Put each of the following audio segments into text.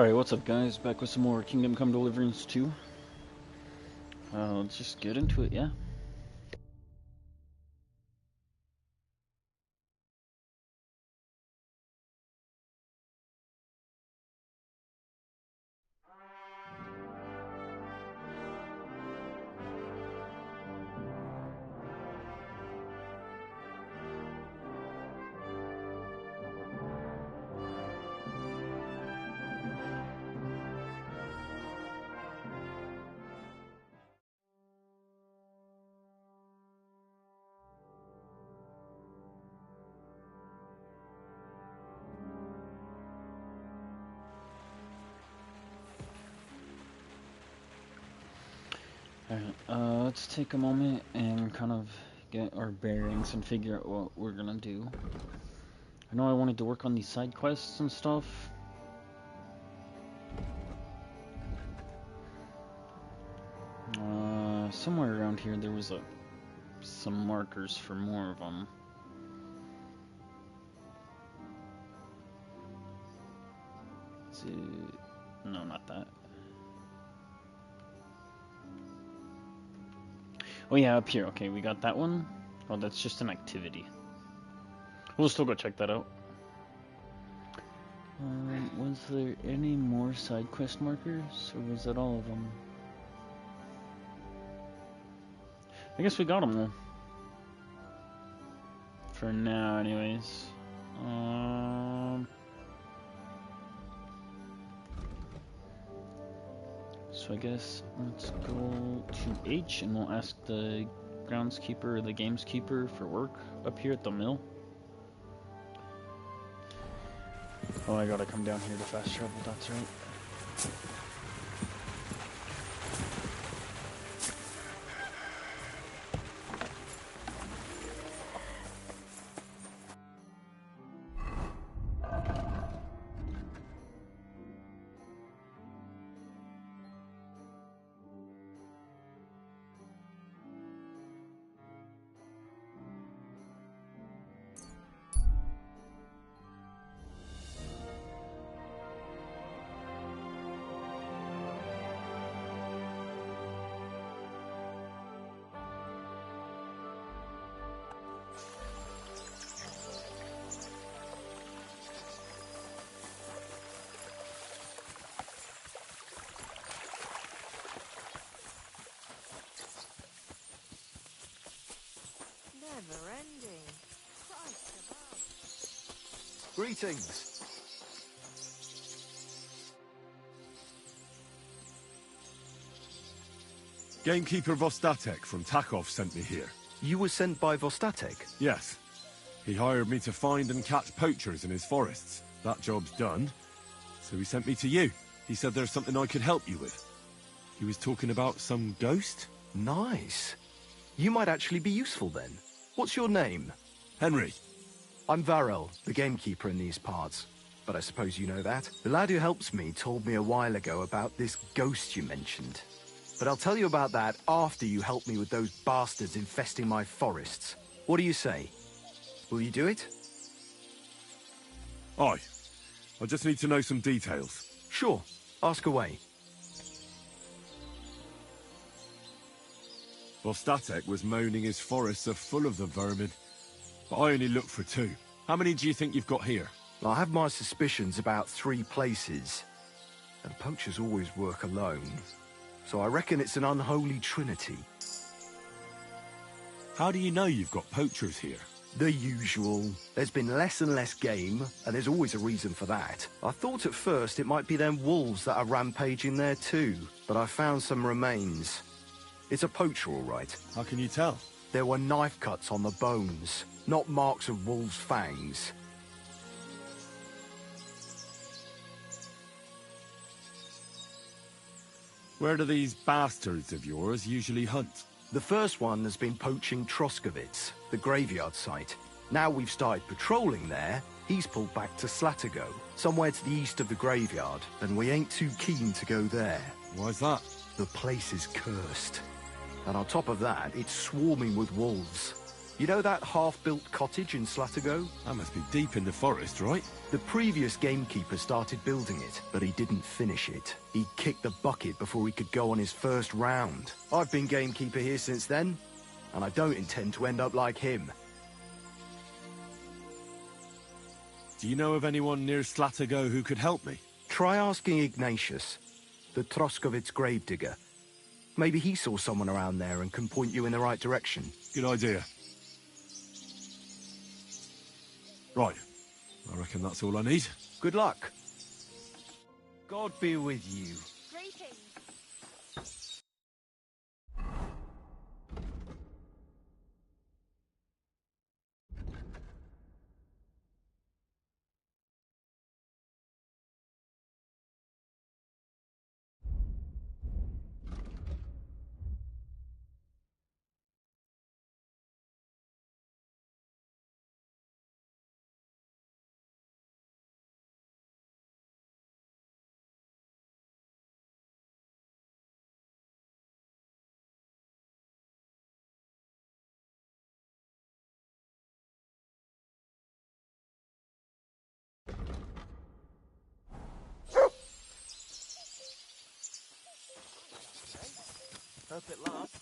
Alright, what's up guys? Back with some more Kingdom Come Deliverance 2. Let's just get into it, yeah? Alright, let's take a moment and kind of get our bearings and figure out what we're gonna do. I know I wanted to work on these side quests and stuff. Somewhere around here there was some markers for more of them. Is it... No, not that. Oh yeah, up here. Okay, we got that one. Oh, that's just an activity. We'll still go check that out. Was there any more side quest markers, or was that all of them? I guess we got them all. For now, anyways. So I guess let's go to H and we'll ask the groundskeeper or the gameskeeper for work up here at the mill. Oh, I gotta come down here to fast travel, that's right. Never ending. Christ above. Greetings. Gamekeeper Vostatek from Takov sent me here. You were sent by Vostatek? Yes. He hired me to find and catch poachers in his forests. That job's done. So he sent me to you. He said there's something I could help you with. He was talking about some ghost? Nice. You might actually be useful then. What's your name? Henry. I'm Varel, the gamekeeper in these parts. But I suppose you know that. The lad who helps me told me a while ago about this ghost you mentioned. But I'll tell you about that after you help me with those bastards infesting my forests. What do you say? Will you do it? Aye. I just need to know some details. Sure. Ask away. Vostatek was moaning his forests are full of the vermin. But I only looked for 2. How many do you think you've got here? I have my suspicions about 3 places. And poachers always work alone. So I reckon it's an unholy trinity. How do you know you've got poachers here? The usual. There's been less and less game, and there's always a reason for that. I thought at first it might be them wolves that are rampaging there too, but I found some remains. It's a poacher, all right. How can you tell? There were knife cuts on the bones, not marks of wolves' fangs. Where do these bastards of yours usually hunt? The first one has been poaching Troskovitz, the graveyard site. Now we've started patrolling there, he's pulled back to Slatigo, somewhere to the east of the graveyard, and we ain't too keen to go there. Why's that? The place is cursed. And on top of that, it's swarming with wolves. You know that half-built cottage in Slatigo? That must be deep in the forest, right? The previous gamekeeper started building it, but he didn't finish it. He kicked the bucket before he could go on his first round. I've been gamekeeper here since then, and I don't intend to end up like him. Do you know of anyone near Slatigo who could help me? Try asking Ignatius, the Troskovitz gravedigger. Maybe he saw someone around there and can point you in the right direction. Good idea. Right. I reckon that's all I need. Good luck. God be with you. Greetings. Hope it lasts.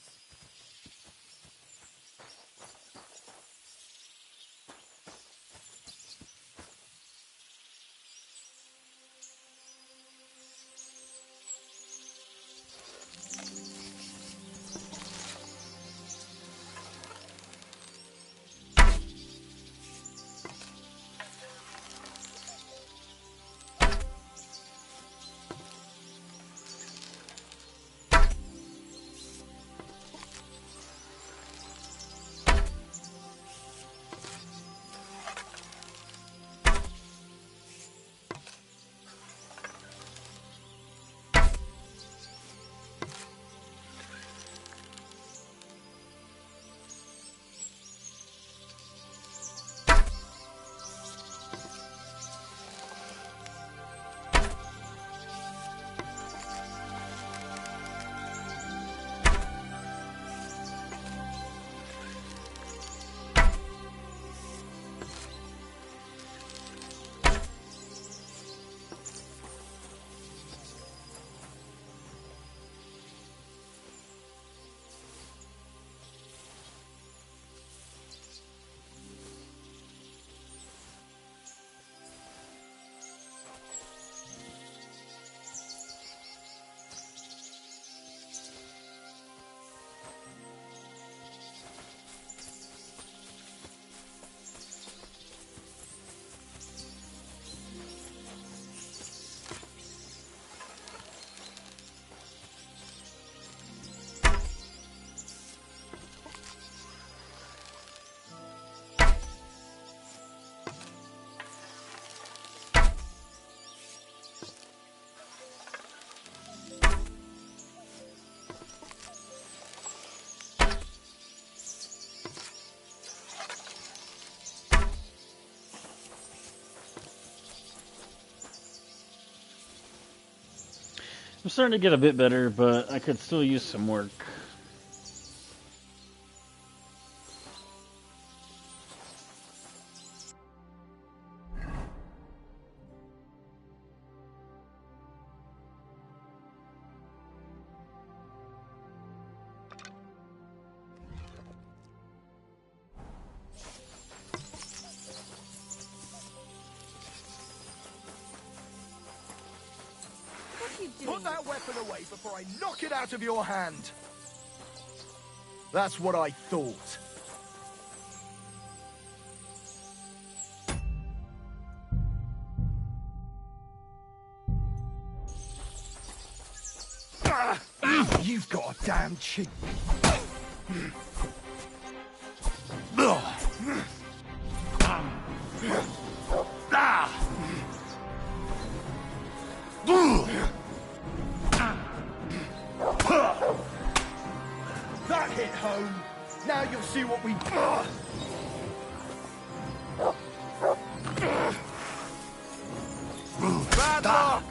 I'm starting to get a bit better, but I could still use some work. What are you doing? Put that weapon away before I knock it out of your hand. That's what I thought. You've got a damn cheek. That hit home. Now you'll see what we... Bad luck!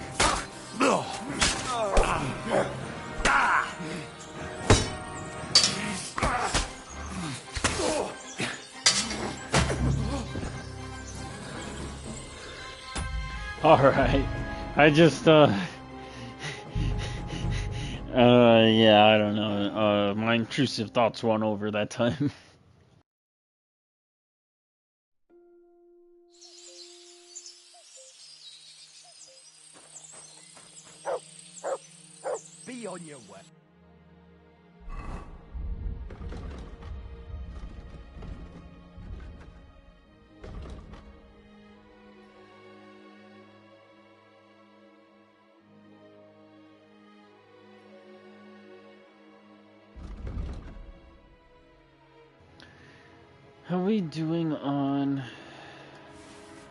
Alright. I just, yeah, I don't know. My intrusive thoughts won over that time. Be on your way. How are we doing on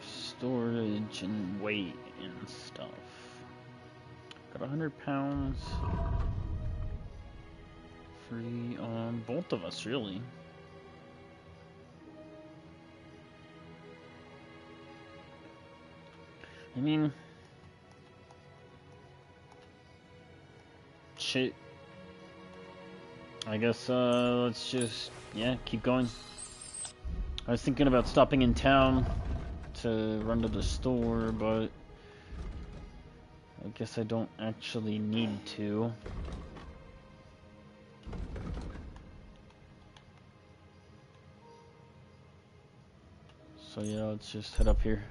storage and weight and stuff? Got 100 pounds. Free on both of us, really. I mean, shit. I guess, let's just, yeah, keep going. I was thinking about stopping in town to run to the store, but I guess I don't actually need to. So yeah, let's just head up here.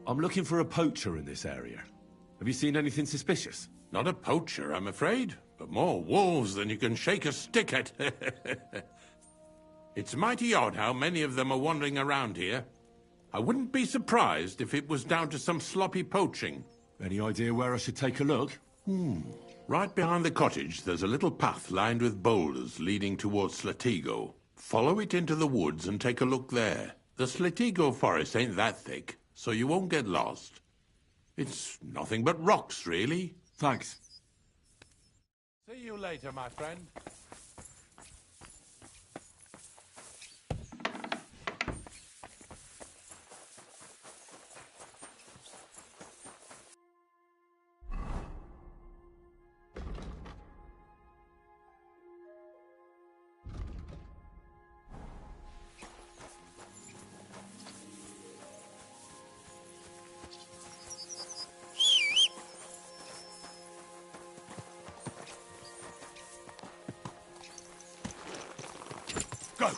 I'm looking for a poacher in this area. Have you seen anything suspicious? Not a poacher, I'm afraid, but more wolves than you can shake a stick at. It's mighty odd how many of them are wandering around here. I wouldn't be surprised if it was down to some sloppy poaching. Any idea where I should take a look? Right behind the cottage, there's a little path lined with boulders leading towards Slatigo. Follow it into the woods and take a look there. The Slatigo forest ain't that thick, so you won't get lost. It's nothing but rocks, really. Thanks. See you later, my friend. Go!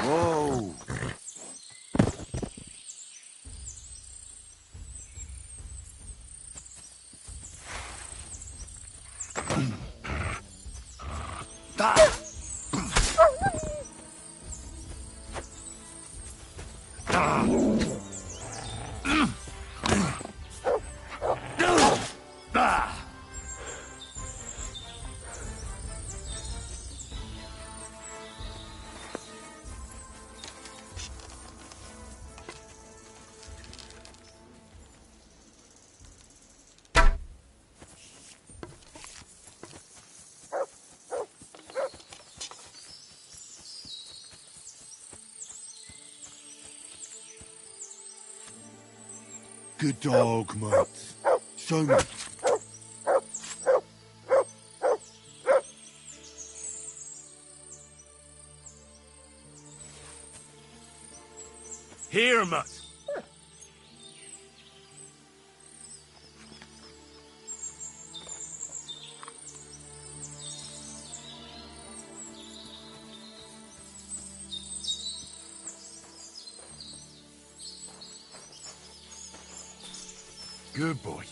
Whoa! Good dog, mate. Show me. Here, mate. Good boy.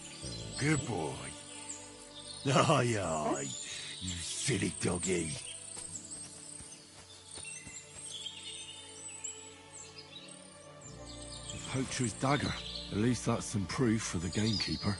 Good boy. Aye, aye. You silly doggy. The poacher's dagger. At least that's some proof for the gamekeeper.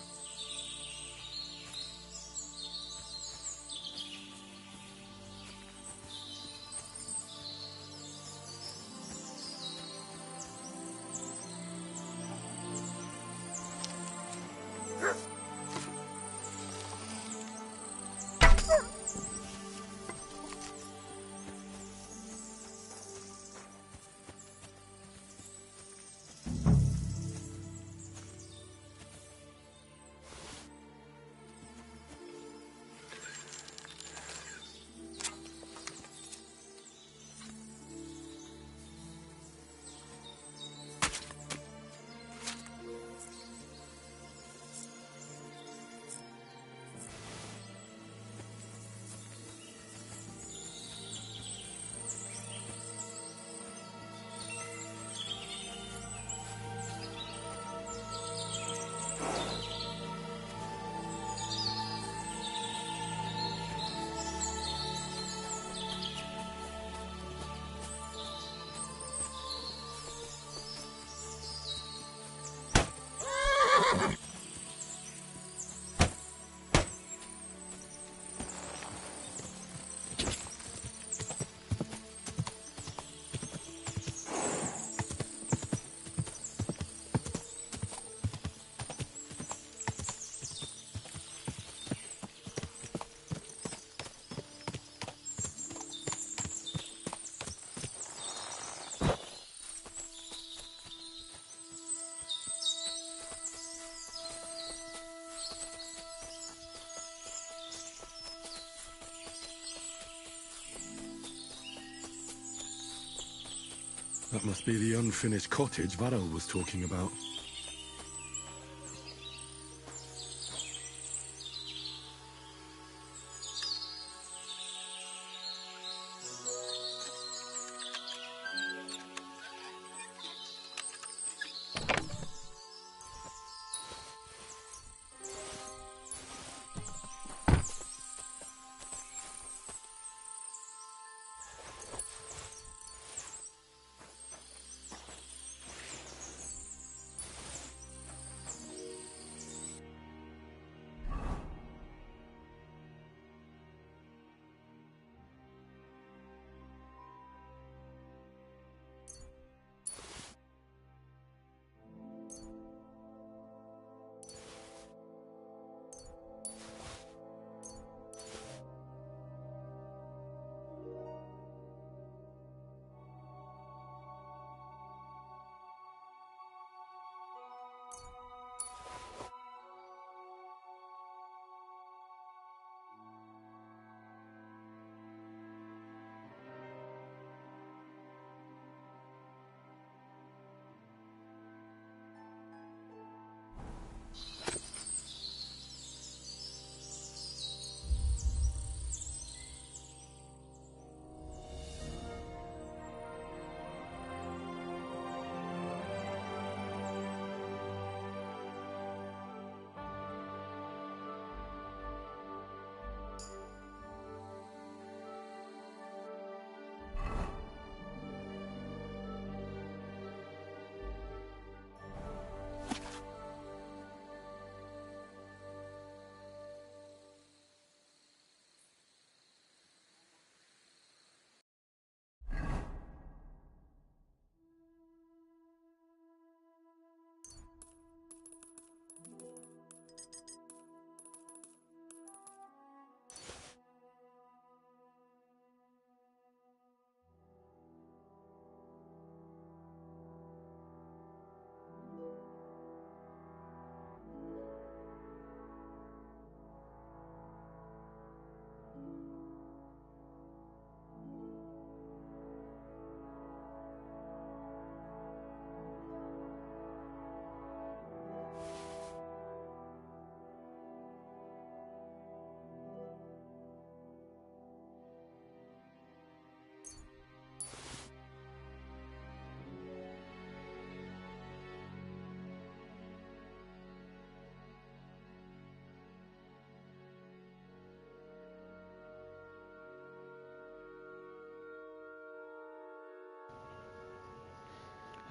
That must be the unfinished cottage Varel was talking about.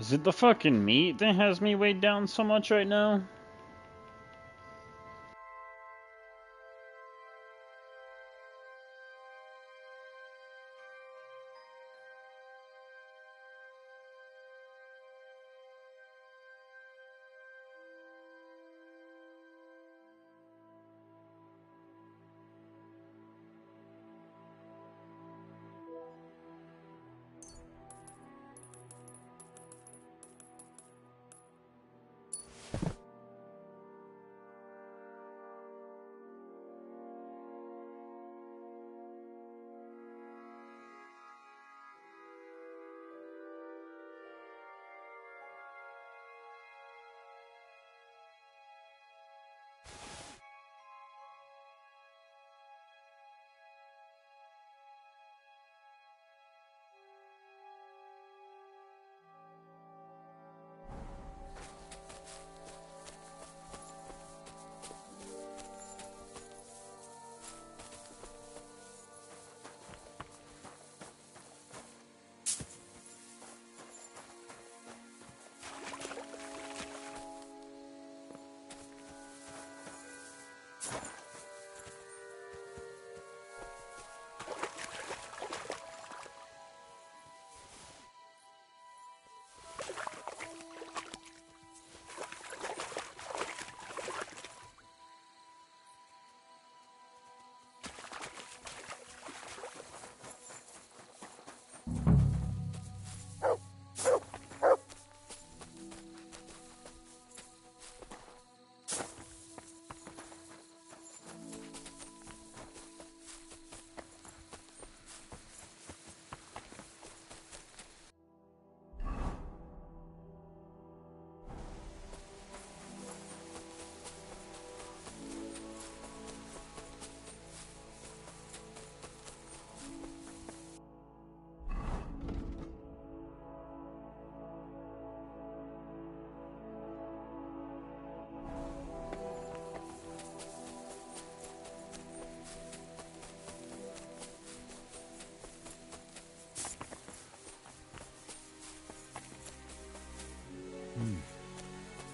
Is it the fucking meat that has me weighed down so much right now?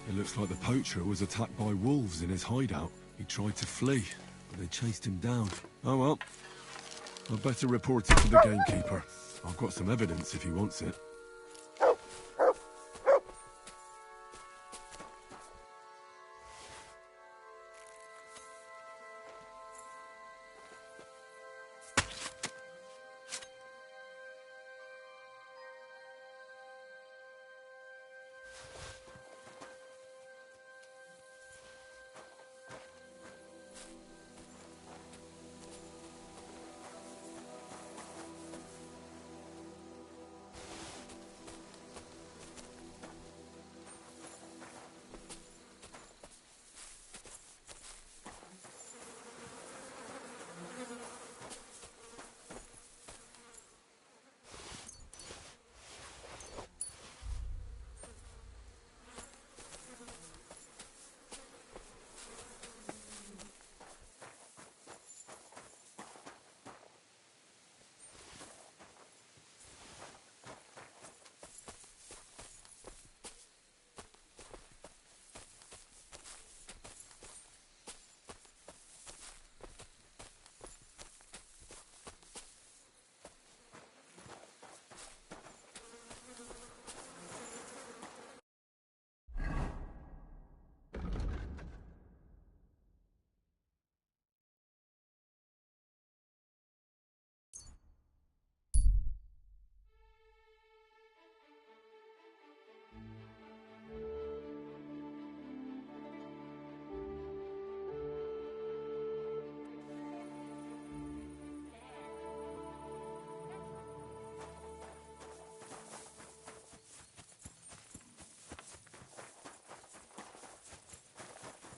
It looks like the poacher was attacked by wolves in his hideout. He tried to flee, but they chased him down. Oh well. I'd better report it to the gamekeeper. I've got some evidence if he wants it.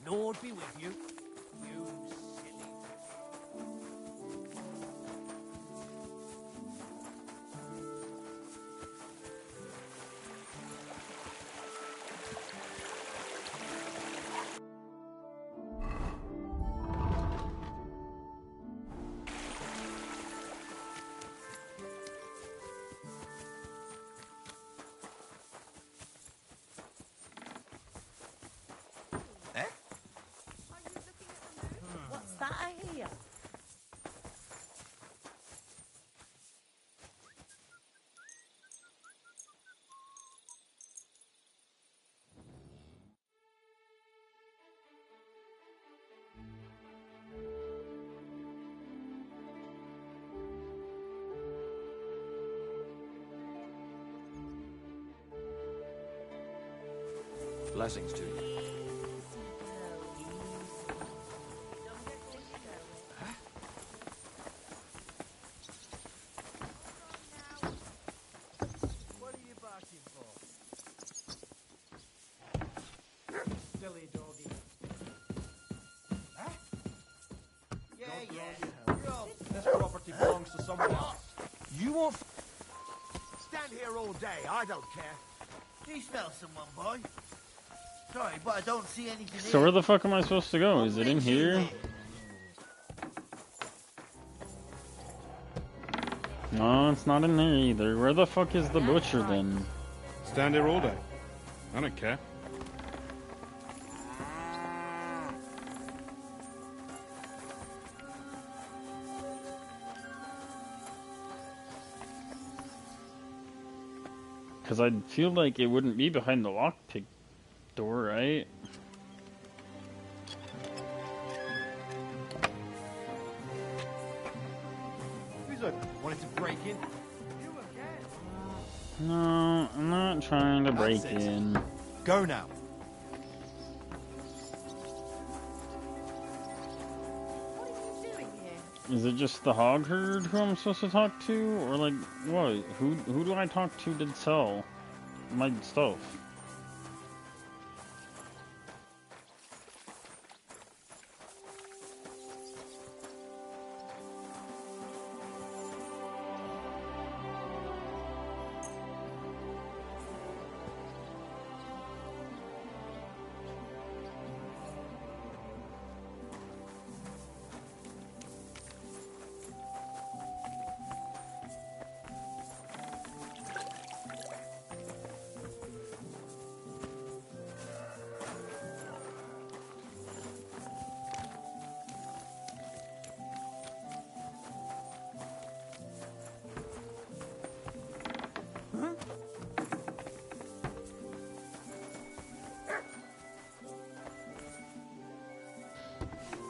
Lord be with you. You silly. Blessings to you. What are you barking for? Silly doggy. Huh? Yeah. This property belongs to someone else. You won't Stand here all day, I don't care. Do you smell someone, boy? Sorry, but I don't see anything So here. where the fuck am I supposed to go? Is it in here? No, it's not in there either. Where the fuck is the butcher then? Stand here all day. I don't care. Because I feel like it wouldn't be behind the lockpick door, right? Who's wanted to break in? You again? No, I'm not trying to break That's it. in. go now. What are you doing here? Is it just the hog herd who I'm supposed to talk to? Or like, what? Who do I talk to sell my stuff?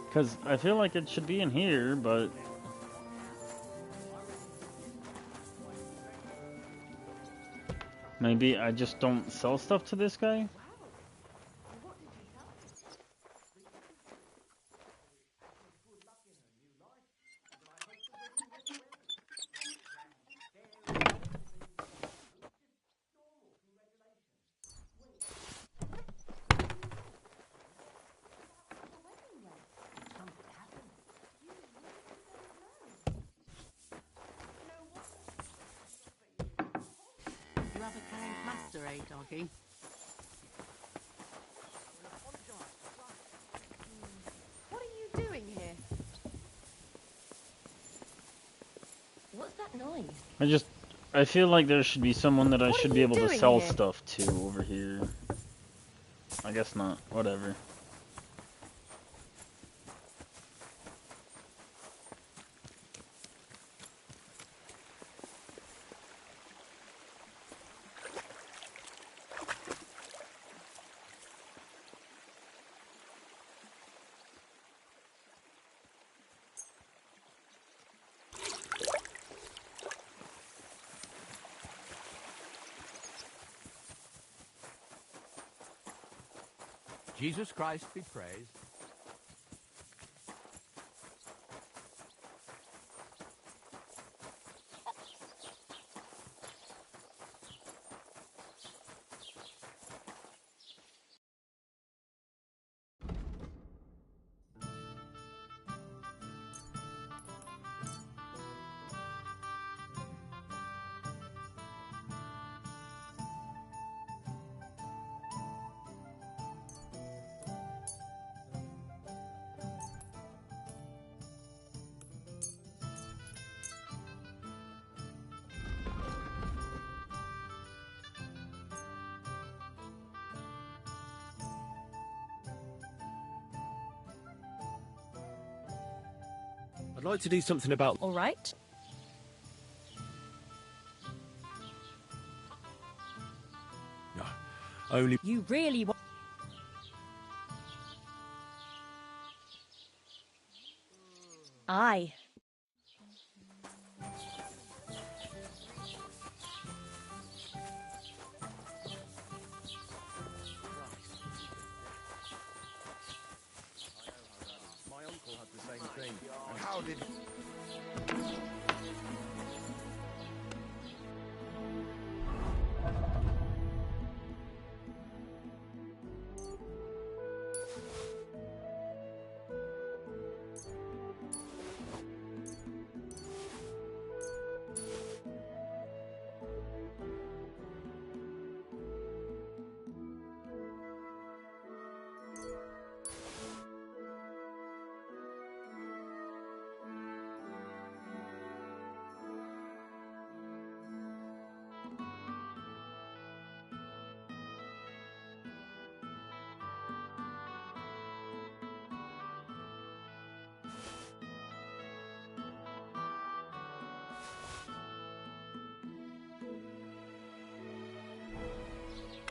Because I feel like it should be in here, but... maybe I just don't sell stuff to this guy? You have a kind master, eh, doggy? What are you doing here? What's that noise? I feel like there should be someone that I What should are be you able to doing sell here? stuff to over here. I guess not. Whatever. Jesus Christ be praised. I'd like to do something about... All right. No, only... You really want... Aye. David.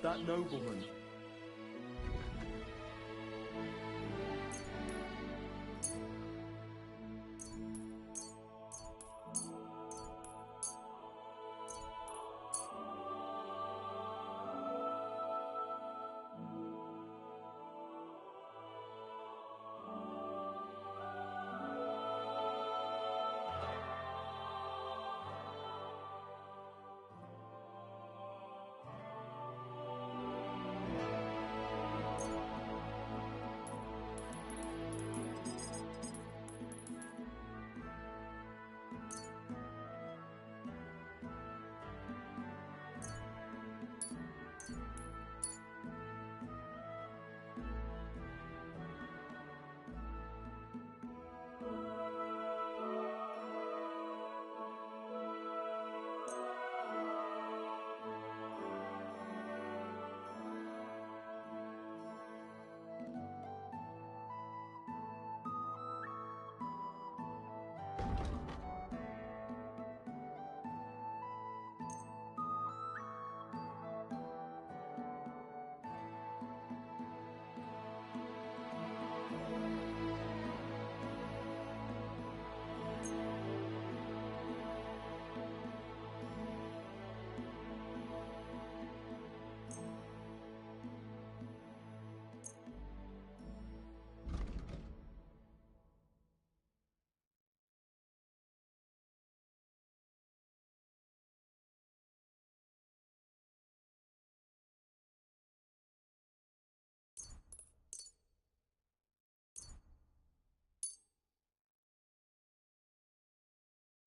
That nobleman.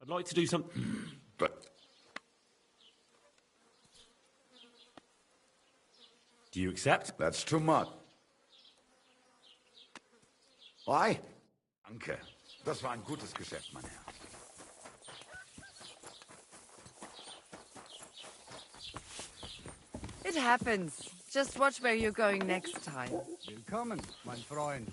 I'd like to do something. But Do you accept? That's too much. Why? Danke. Das war ein gutes Geschäft, mein Herr. It happens. Just watch where you're going next time. Willkommen, mein Freund.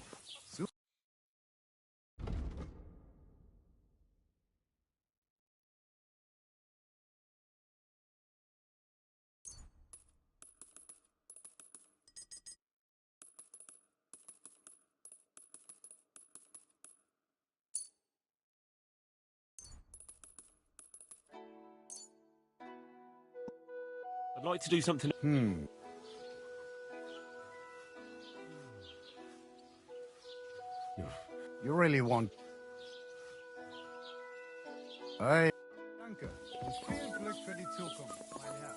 I'd like to do something. You really want... Hey. Danke. Und viel Glück für die Zukunft, mein Herr.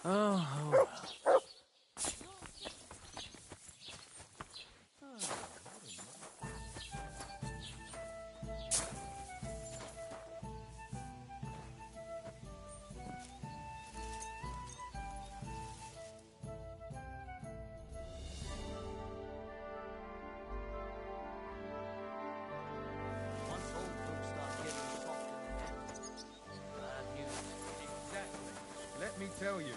Oh. Once old folks start getting soft in the head, bad news. Exactly. Let me tell you.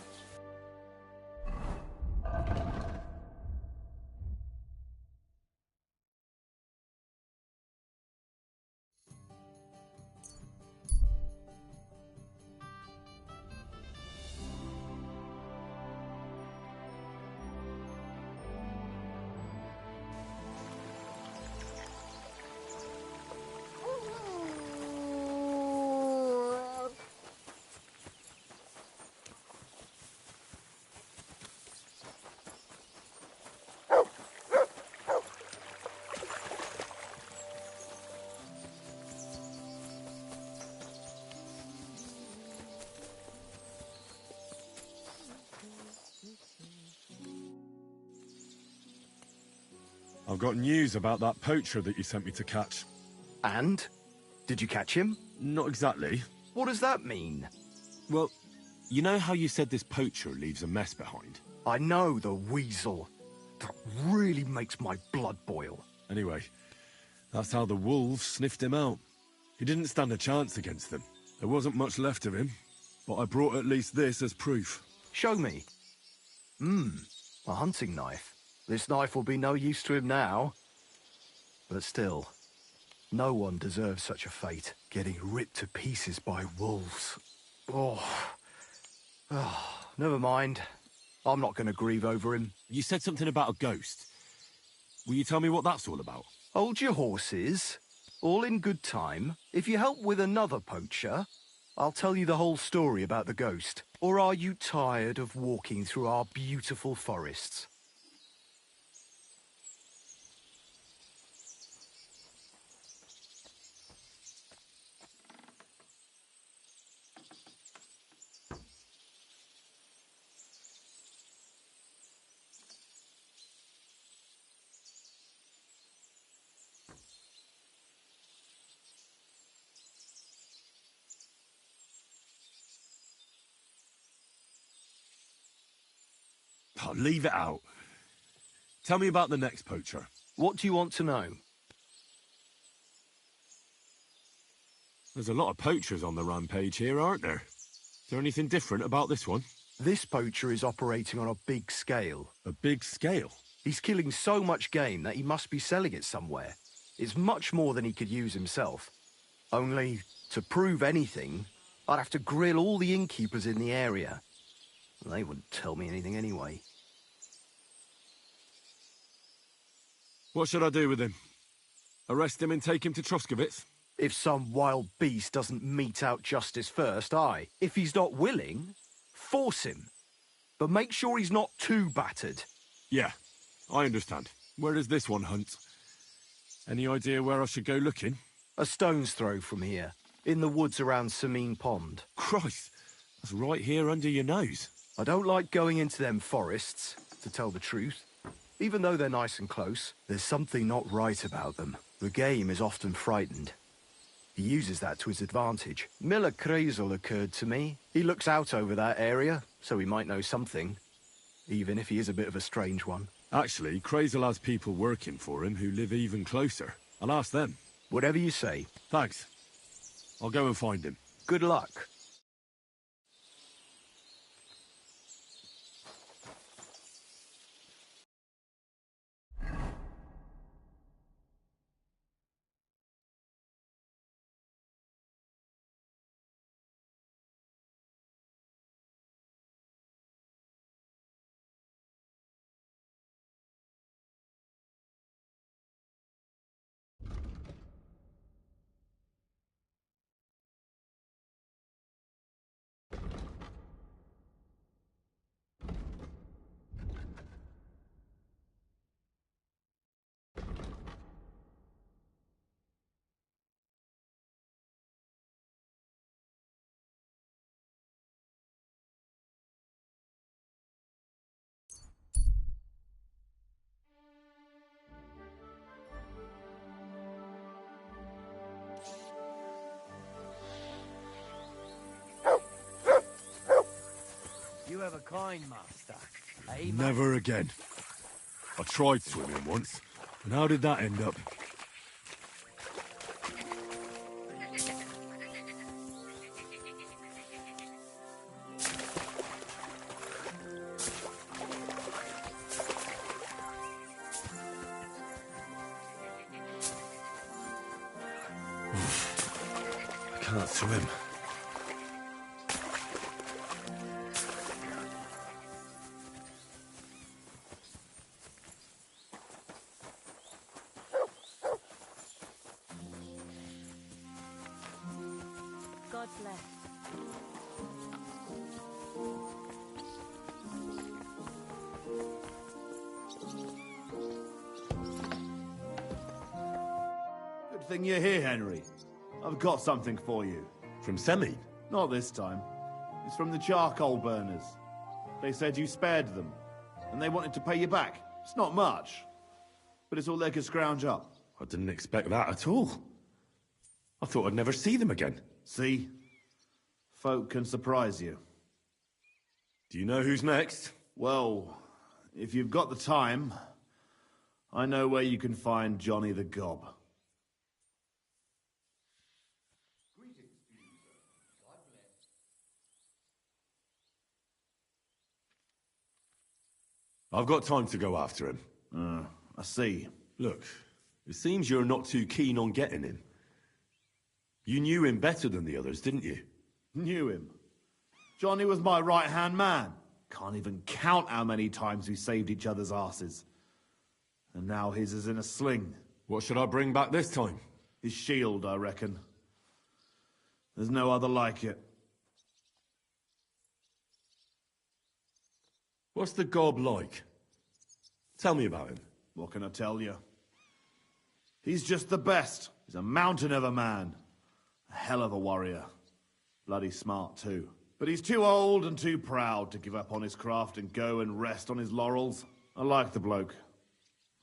I've got news about that poacher that you sent me to catch. And? Did you catch him? Not exactly. What does that mean? Well, you know how you said this poacher leaves a mess behind? I know, the weasel. That really makes my blood boil. Anyway, that's how the wolves sniffed him out. He didn't stand a chance against them. There wasn't much left of him, but I brought at least this as proof. Show me. A hunting knife. This knife will be no use to him now. But still, no one deserves such a fate, getting ripped to pieces by wolves. Oh, never mind. I'm not going to grieve over him. You said something about a ghost. Will you tell me what that's all about? Hold your horses. All in good time. If you help with another poacher, I'll tell you the whole story about the ghost. Or are you tired of walking through our beautiful forests? Oh, leave it out. Tell me about the next poacher. What do you want to know? There's a lot of poachers on the rampage here, aren't there? Is there anything different about this one? This poacher is operating on a big scale. A big scale? He's killing so much game that he must be selling it somewhere. It's much more than he could use himself. Only, to prove anything, I'd have to grill all the innkeepers in the area. They wouldn't tell me anything anyway. What should I do with him? Arrest him and take him to Troskovitz? If some wild beast doesn't mete out justice first, aye. If he's not willing, force him. But make sure he's not too battered. Yeah, I understand. Where does this one hunt? Any idea where I should go looking? A stone's throw from here, in the woods around Samine Pond. Christ, that's right here under your nose. I don't like going into them forests, to tell the truth. Even though they're nice and close, there's something not right about them. The game is often frightened. He uses that to his advantage. Miller Kreisel occurred to me. He looks out over that area, so he might know something. Even if he is a bit of a strange one. Actually, Kreisel has people working for him who live even closer. I'll ask them. Whatever you say. Thanks. I'll go and find him. Good luck. You have a kind master. Eh, Never again. I tried swimming once, and how did that end up? I can't swim. God bless. Good thing you're here, Henry. I've got something for you. From Semi? Not this time. It's from the charcoal burners. They said you spared them, and they wanted to pay you back. It's not much. but it's all they could scrounge up. I didn't expect that at all. I thought I'd never see them again. See? Folk can surprise you. Do you know who's next? Well, if you've got the time, I know where you can find Johnny the Gob. I've got time to go after him. I see. Look, it seems you're not too keen on getting him. You knew him better than the others, didn't you? Knew him. Johnny was my right-hand man. Can't even count how many times we saved each other's asses. And now his is in a sling. What should I bring back this time? His shield, I reckon. There's no other like it. What's the Gob like? Tell me about him. What can I tell you? He's just the best. He's a mountain of a man. A hell of a warrior. Bloody smart, too. But he's too old and too proud to give up on his craft and go and rest on his laurels. I like the bloke.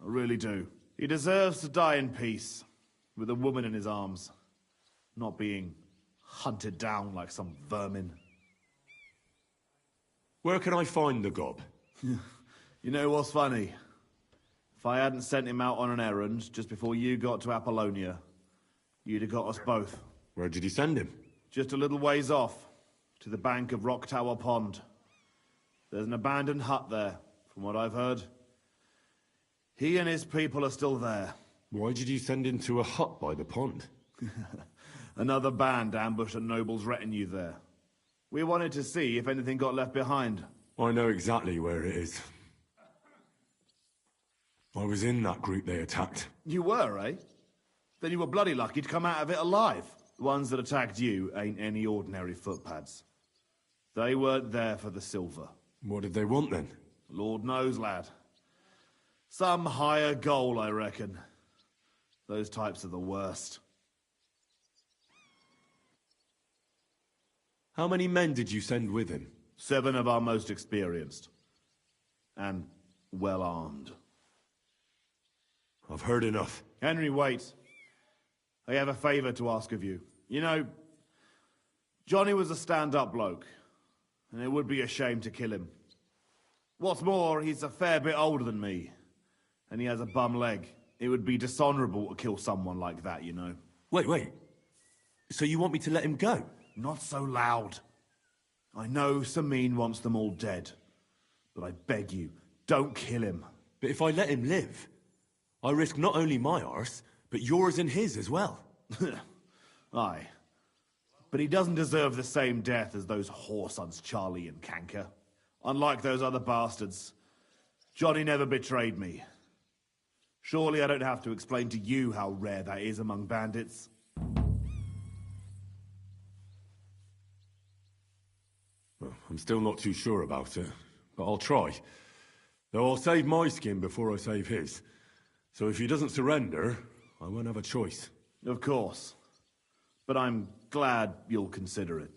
I really do. He deserves to die in peace, with a woman in his arms, not being hunted down like some vermin. Where can I find the Gob? You know what's funny? If I hadn't sent him out on an errand just before you got to Apollonia, you'd have got us both. Where did you send him? Just a little ways off, to the bank of Rock Tower Pond. There's an abandoned hut there, from what I've heard. He and his people are still there. Why did you send him to a hut by the pond? Another band ambushed a noble's retinue there. We wanted to see if anything got left behind. I know exactly where it is. I was in that group they attacked. You were, eh? Then you were bloody lucky to come out of it alive. The ones that attacked you ain't any ordinary footpads. They weren't there for the silver. What did they want then? Lord knows, lad. Some higher goal, I reckon. Those types are the worst. How many men did you send with him? 7 of our most experienced. And well-armed. I've heard enough. Henry, wait. I have a favor to ask of you. You know, Johnny was a stand-up bloke, and it would be a shame to kill him. What's more, he's a fair bit older than me, and he has a bum leg. It would be dishonorable to kill someone like that, you know. Wait. So you want me to let him go? Not so loud. I know Samin wants them all dead, but I beg you, don't kill him. But if I let him live, I risk not only my arse, but yours and his as well. Aye. But he doesn't deserve the same death as those whoresons Charlie and Canker. Unlike those other bastards, Johnny never betrayed me. Surely I don't have to explain to you how rare that is among bandits. Well, I'm still not too sure about it, but I'll try. Though I'll save my skin before I save his. So if he doesn't surrender, I won't have a choice. Of course. But I'm glad you'll consider it.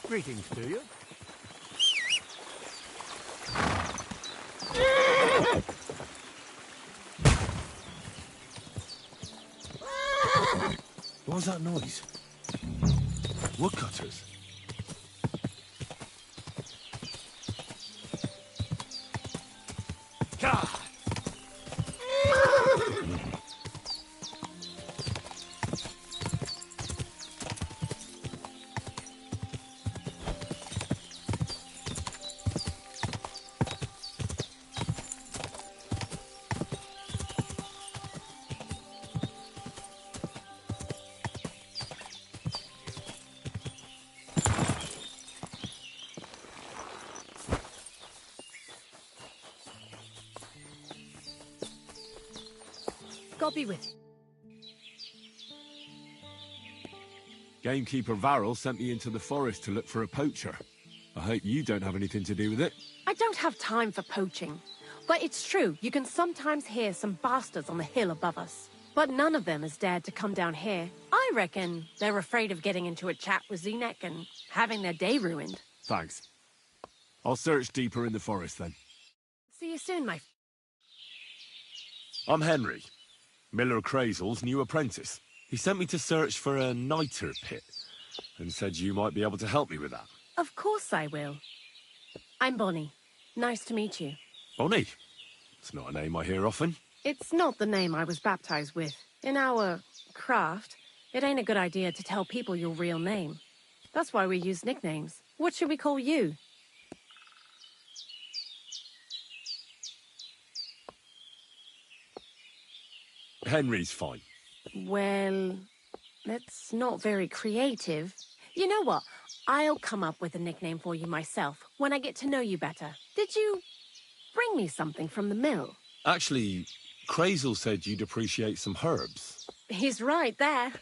Greetings to you. What was that noise? Woodcutters. God be with you. Gamekeeper Varrel sent me into the forest to look for a poacher. I hope you don't have anything to do with it. I don't have time for poaching. But it's true, you can sometimes hear some bastards on the hill above us. But none of them has dared to come down here. I reckon they're afraid of getting into a chat with Zenek and having their day ruined. Thanks. I'll search deeper in the forest then. See you soon, my... I'm Henry, Miller Crazel's new apprentice. He sent me to search for a niter pit and said you might be able to help me with that. Of course I will. I'm Bonnie. Nice to meet you. Bonnie? It's not a name I hear often. It's not the name I was baptized with. In our craft, it ain't a good idea to tell people your real name. That's why we use nicknames. What should we call you? Henry's fine. Well, that's not very creative. You know what? I'll come up with a nickname for you myself when I get to know you better. Did you bring me something from the mill? Actually, Crazel said you'd appreciate some herbs. He's right there.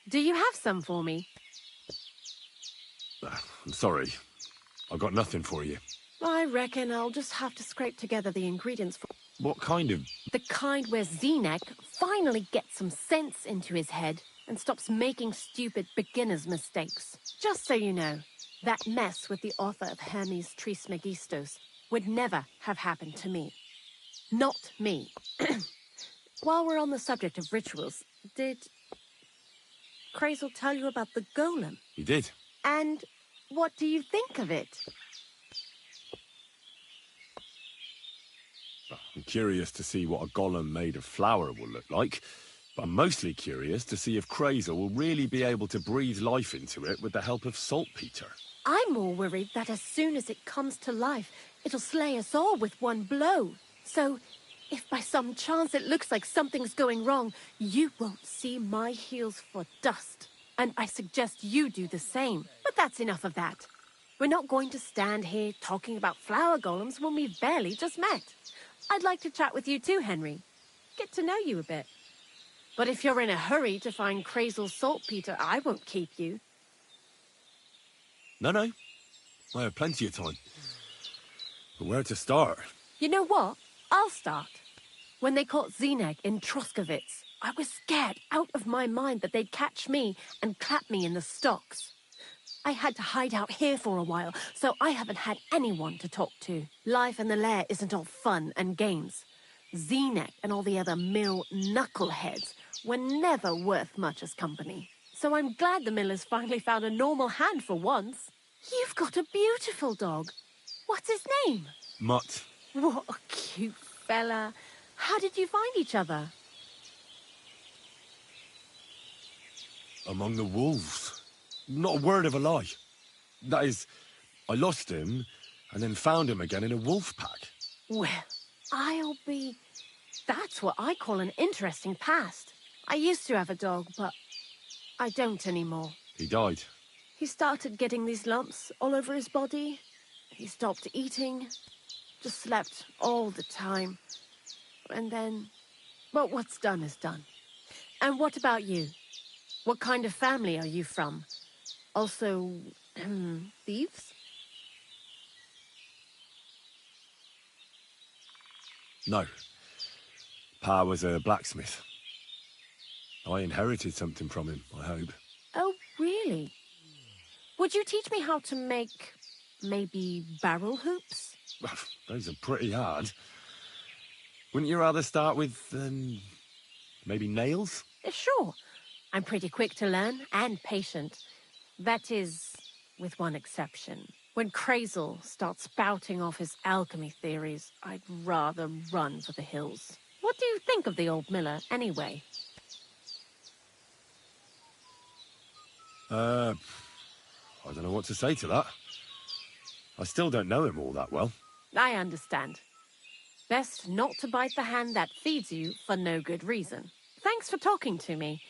Do you have some for me? I'm sorry. I've got nothing for you. I reckon I'll just have to scrape together the ingredients for... What kind of... The kind where Zenek finally gets some sense into his head and stops making stupid beginner's mistakes. Just so you know, that mess with the author of Hermes Trismegistos would never have happened to me. Not me. While we're on the subject of rituals, did Crazel tell you about the golem? He did. And what do you think of it? I'm curious to see what a golem made of flour will look like, but I'm mostly curious to see if Crazel will really be able to breathe life into it with the help of saltpeter. I'm more worried that as soon as it comes to life, it'll slay us all with one blow. So, if by some chance it looks like something's going wrong, you won't see my heels for dust. And I suggest you do the same. But that's enough of that. We're not going to stand here talking about flower golems when we've barely just met. I'd like to chat with you too, Henry. Get to know you a bit. But if you're in a hurry to find Crazel's saltpeter, I won't keep you. No. I have plenty of time. But where to start? You know what? I'll start. When they caught Zenek in Troskovitz, I was scared out of my mind that they'd catch me and clap me in the stocks. I had to hide out here for a while, so I haven't had anyone to talk to. Life in the lair isn't all fun and games. Zenek and all the other mill knuckleheads were never worth much as company. So I'm glad the miller's finally found a normal hand for once. You've got a beautiful dog. What's his name? Mutt. What a cute fella. How did you find each other? Among the wolves. Not a word of a lie. That is, I lost him and then found him again in a wolf pack. Well, I'll be... That's what I call an interesting past. I used to have a dog, but I don't anymore. He died. He started getting these lumps all over his body. He stopped eating, just slept all the time. And then, well, what's done is done. And what about you? What kind of family are you from? Also, thieves? No. Pa was a blacksmith. I inherited something from him, I hope. Oh, really? Would you teach me how to make, maybe, barrel hoops? Those are pretty hard. Wouldn't you rather start with, maybe nails? Sure. I'm pretty quick to learn and patient. That is, with one exception. When Krazel starts spouting off his alchemy theories, I'd rather run for the hills. What do you think of the old miller, anyway? I don't know what to say to that. I still don't know him all that well. I understand. Best not to bite the hand that feeds you for no good reason. Thanks for talking to me.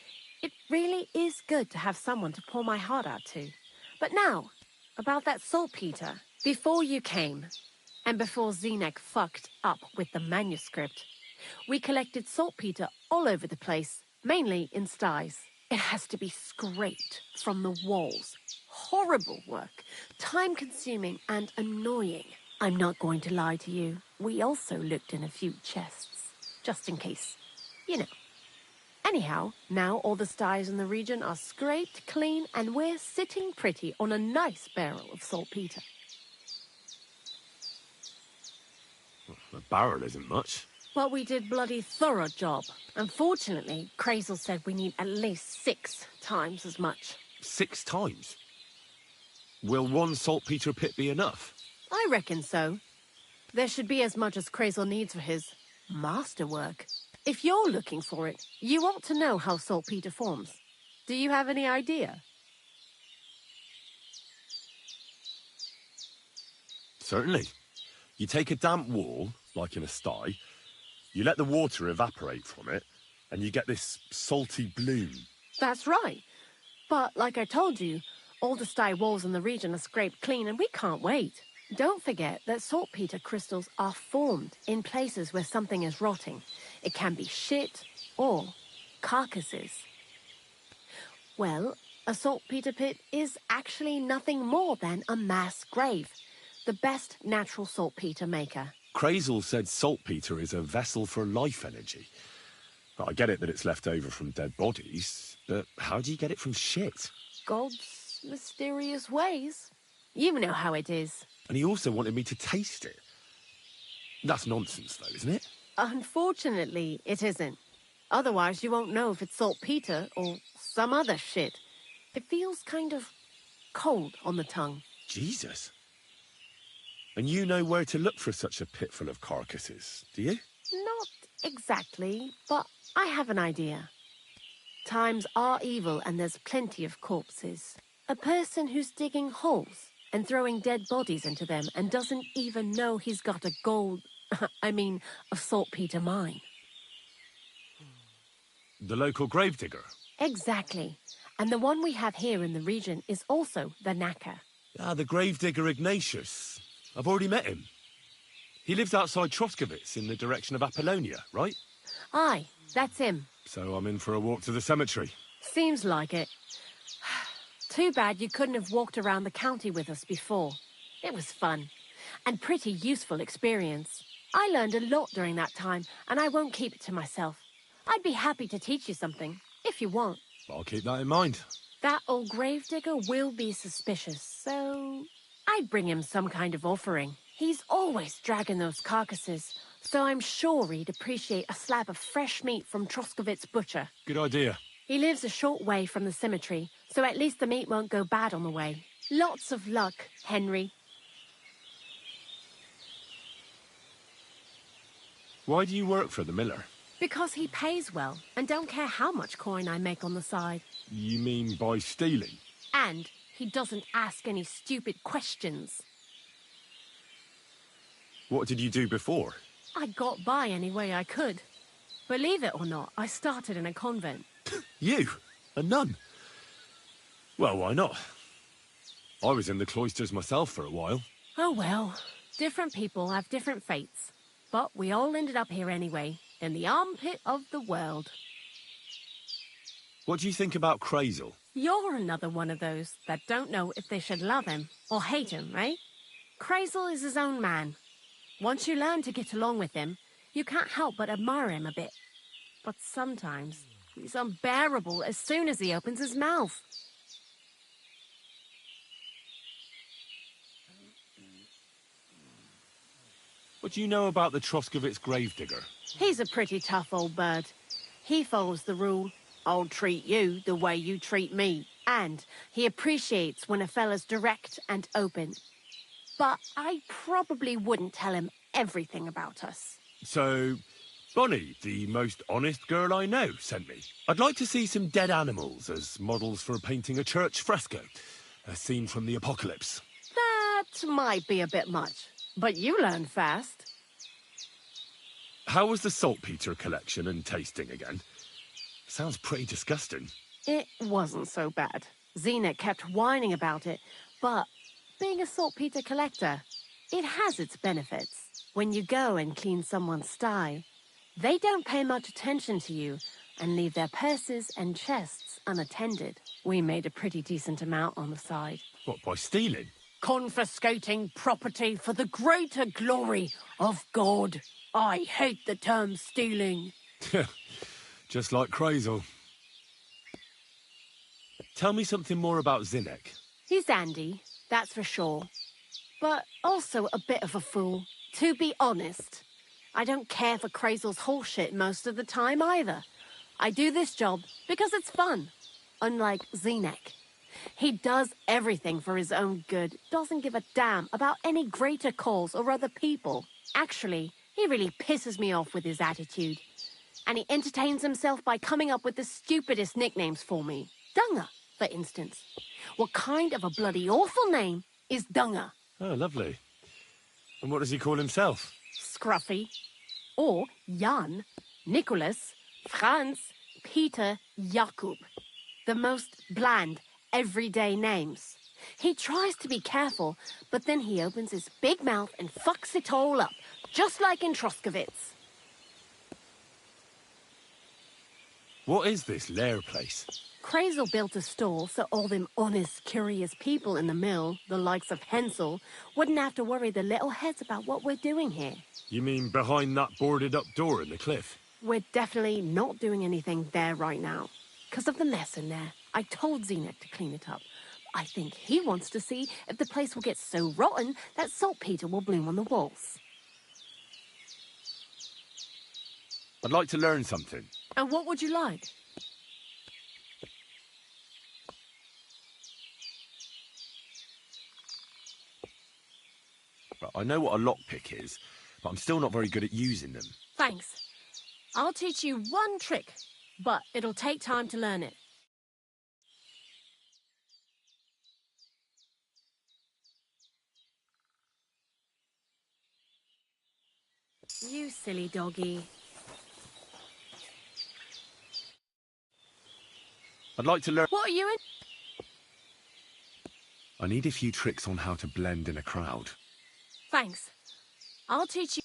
It really is good to have someone to pour my heart out to. But now, about that saltpeter. Before you came, and before Zenek fucked up with the manuscript, we collected saltpeter all over the place, mainly in sties. It has to be scraped from the walls. Horrible work, time-consuming and annoying. I'm not going to lie to you. We also looked in a few chests, just in case. You know. Anyhow, now all the sties in the region are scraped clean and we're sitting pretty on a nice barrel of saltpeter. A barrel isn't much. But we did bloody thorough job. Unfortunately, Krazel said we need at least 6 times as much. 6 times? Will one saltpeter pit be enough? I reckon so. There should be as much as Krazel needs for his masterwork. If you're looking for it, you ought to know how saltpeter forms. Do you have any idea? Certainly. You take a damp wall, like in a sty, you let the water evaporate from it, and you get this salty bloom. That's right. But like I told you, all the sty walls in the region are scraped clean and we can't wait. Don't forget that saltpeter crystals are formed in places where something is rotting. It can be shit or carcasses. Well, a saltpeter pit is actually nothing more than a mass grave. The best natural saltpeter maker. Krazel said saltpeter is a vessel for life energy. I get it that it's left over from dead bodies, but how do you get it from shit? God's mysterious ways. You know how it is. And he also wanted me to taste it. That's nonsense, though, isn't it? Unfortunately, it isn't. Otherwise, you won't know if it's saltpeter or some other shit. It feels kind of cold on the tongue. Jesus. And you know where to look for such a pit full of carcasses, do you? Not exactly, but I have an idea. Times are evil and there's plenty of corpses. A person who's digging holes and throwing dead bodies into them and doesn't even know he's got a a saltpeter mine. The local gravedigger? Exactly. And the one we have here in the region is also the knacker. Ah, the gravedigger Ignatius. I've already met him. He lives outside Troskowitz in the direction of Apollonia, right? Aye, that's him. So I'm in for a walk to the cemetery. Seems like it. Too bad you couldn't have walked around the county with us before. It was fun. And pretty useful experience. I learned a lot during that time, and I won't keep it to myself. I'd be happy to teach you something, if you want. I'll keep that in mind. That old gravedigger will be suspicious, so I'd bring him some kind of offering. He's always dragging those carcasses, so I'm sure he'd appreciate a slab of fresh meat from Troskowitz butcher. Good idea. He lives a short way from the cemetery, so at least the meat won't go bad on the way. Lots of luck, Henry. Why do you work for the miller? Because he pays well, and don't care how much coin I make on the side. You mean by stealing? And he doesn't ask any stupid questions. What did you do before? I got by any way I could. Believe it or not, I started in a convent. You? A nun? Well, why not? I was in the cloisters myself for a while. Oh well, different people have different fates. But we all ended up here anyway, in the armpit of the world. What do you think about Krazel? You're another one of those that don't know if they should love him or hate him, right? Krazel is his own man. Once you learn to get along with him, you can't help but admire him a bit. But sometimes, he's unbearable as soon as he opens his mouth. What do you know about the Troskovitz gravedigger? He's a pretty tough old bird. He follows the rule, I'll treat you the way you treat me. And he appreciates when a fella's direct and open. But I probably wouldn't tell him everything about us. So, Bonnie, the most honest girl I know, sent me. I'd like to see some dead animals as models for painting a church fresco. A scene from the apocalypse. That might be a bit much, but you learn fast. How was the saltpeter collection and tasting again? Sounds pretty disgusting. It wasn't so bad. Xena kept whining about it, but being a saltpeter collector, it has its benefits. When you go and clean someone's sty, they don't pay much attention to you and leave their purses and chests unattended. We made a pretty decent amount on the side. What, by stealing? Confiscating property for the greater glory of God. I hate the term stealing. Just like Crazel. Tell me something more about Zinnek. He's Andy, that's for sure. But also a bit of a fool. To be honest, I don't care for Crazel's horseshit most of the time either. I do this job because it's fun. Unlike Zinnek. He does everything for his own good, doesn't give a damn about any greater cause or other people. Actually, he really pisses me off with his attitude. And he entertains himself by coming up with the stupidest nicknames for me. Dunger, for instance. What kind of a bloody awful name is Dunger? Oh, lovely. And what does he call himself? Scruffy. Or Jan, Nicholas, Franz, Peter, Jakub. The most bland, everyday names. He tries to be careful, but then he opens his big mouth and fucks it all up, just like in Troskovitz. What is this lair place? Crazel built a store so all them honest, curious people in the mill, the likes of Hensel, wouldn't have to worry their little heads about what we're doing here. You mean behind that boarded-up door in the cliff? We're definitely not doing anything there right now. Because of the mess in there. I told Zenith to clean it up. I think he wants to see if the place will get so rotten that saltpeter will bloom on the walls. I'd like to learn something. And what would you like? I know what a lockpick is, but I'm still not very good at using them. Thanks. I'll teach you one trick, but it'll take time to learn it. You silly doggy. I'd like to learn... What are you in? I need a few tricks on how to blend in a crowd. Thanks. I'll teach you.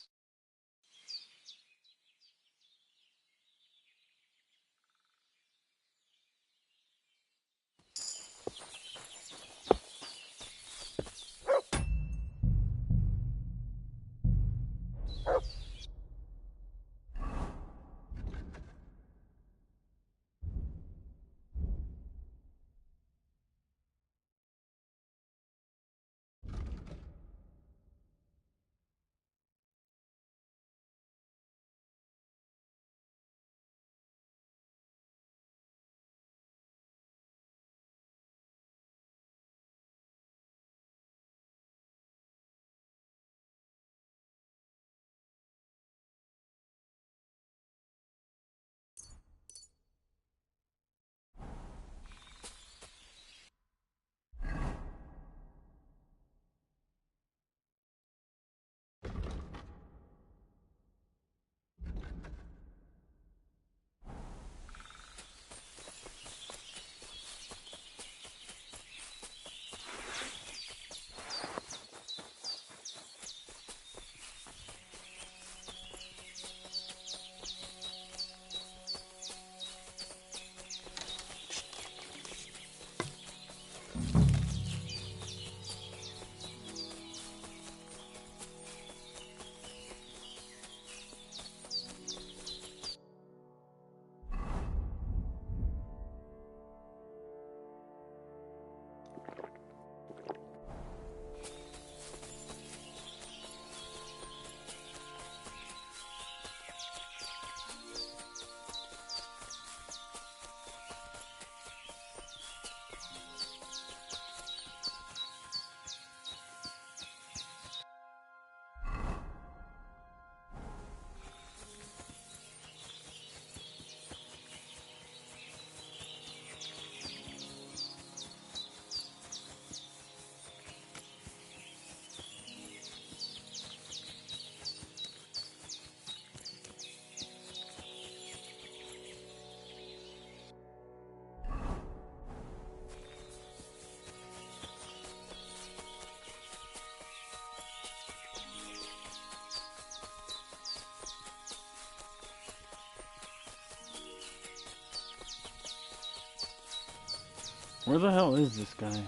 Where the hell is this guy?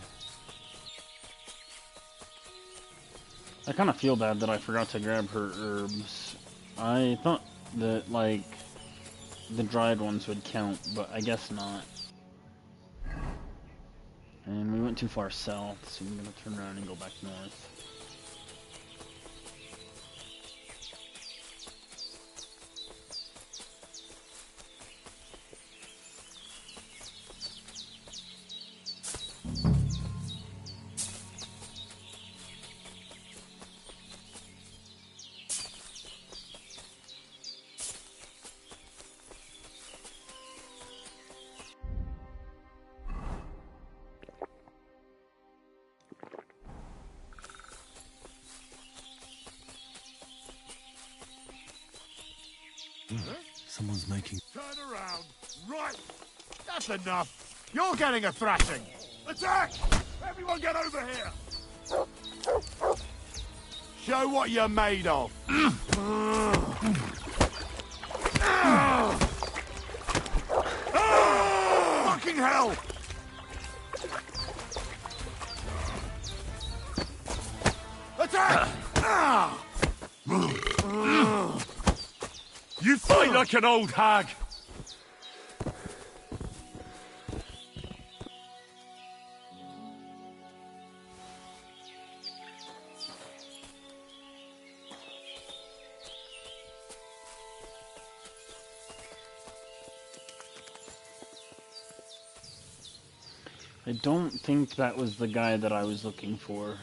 I kind of feel bad that I forgot to grab her herbs. I thought that, like, the dried ones would count, but I guess not. And we went too far south, so I'm gonna turn around and go back north. Someone's making... Turn around. Right. That's enough. You're getting a thrashing. Attack! Everyone get over here. Show what you're made of. Fucking hell! Attack! You fight like an old hag! I don't think that was the guy that I was looking for.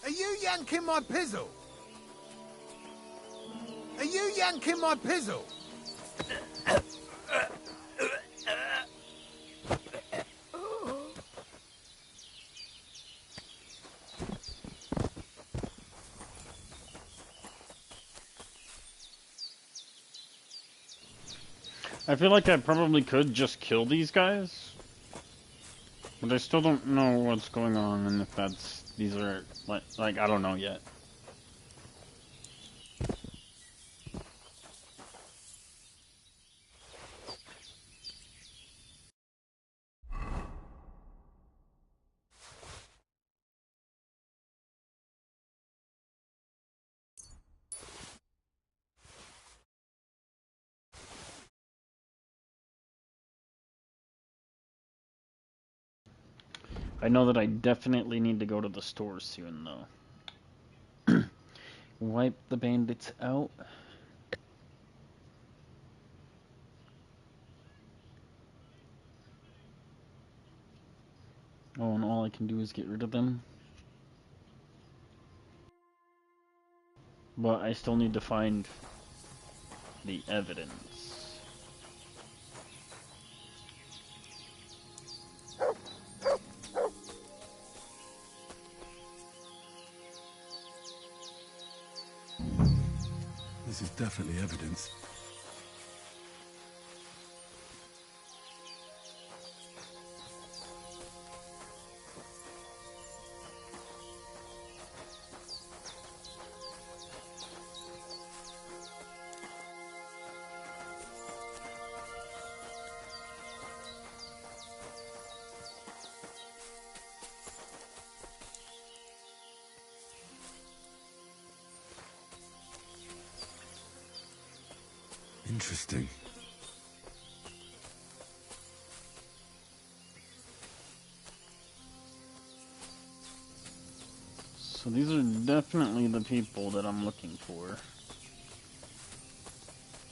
Are you yanking my pizzle? Are you yanking my pizzle? I feel like I probably could just kill these guys, but I still don't know what's going on and if these are like I don't know yet. I know that I definitely need to go to the store soon, though. Wipe the bandits out. Oh, and all I can do is get rid of them. But I still need to find the evidence. This is definitely evidence. Interesting. So these are definitely the people that I'm looking for.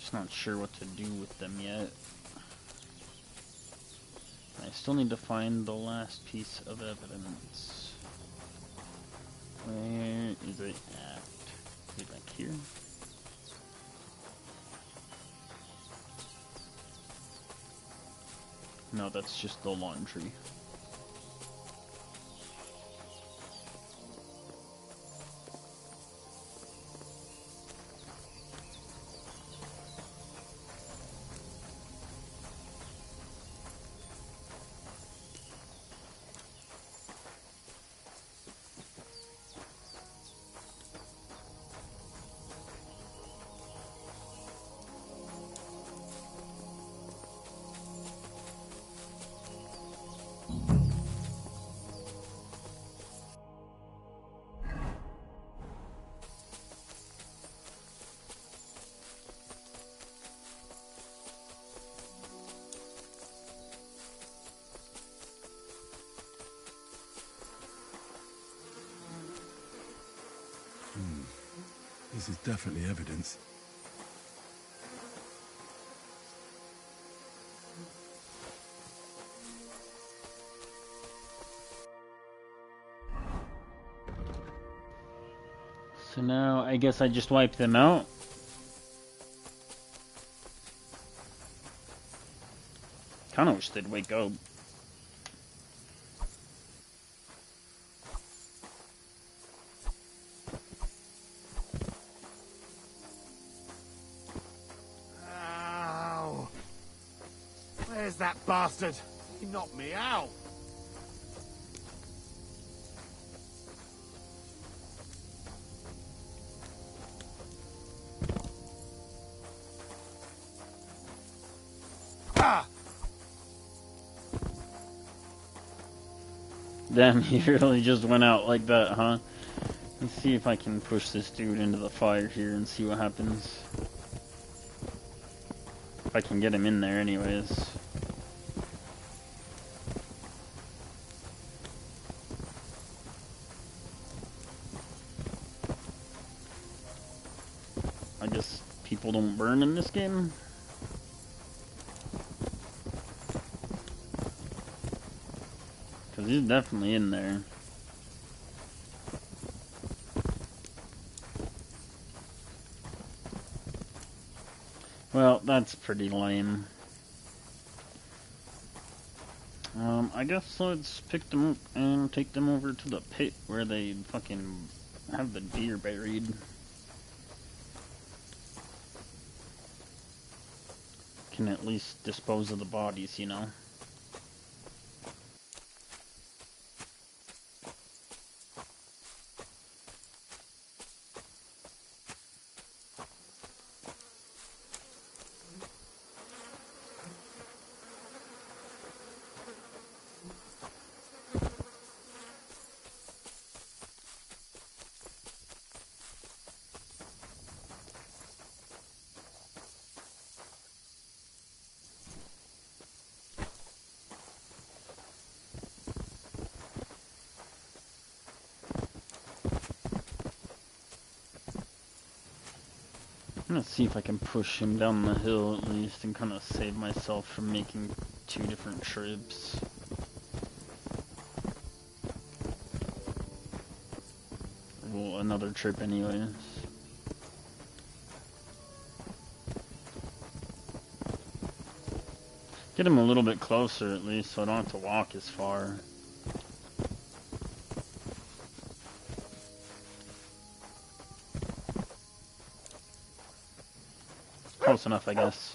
Just not sure what to do with them yet. I still need to find the last piece of evidence. Where is it at? Is it back here? No, that's just the laundry. This is definitely evidence. So now I guess I just wipe them out. Kinda wish they'd wake up. Ow! Where's that bastard? He knocked me out. Ah! Damn, he really just went out like that, huh? Let's see if I can push this dude into the fire here and see what happens. If I can get him in there anyways. I guess people don't burn in this game. Because he's definitely in there. Well, that's pretty lame. I guess let's pick them up and take them over to the pit where they fucking have the deer buried. Can at least dispose of the bodies, you know? gonna see if I can push him down the hill at least and kind of save myself from making 2 different trips. Well, another trip anyways. Get him a little bit closer at least so I don't have to walk as far. Close enough, I guess.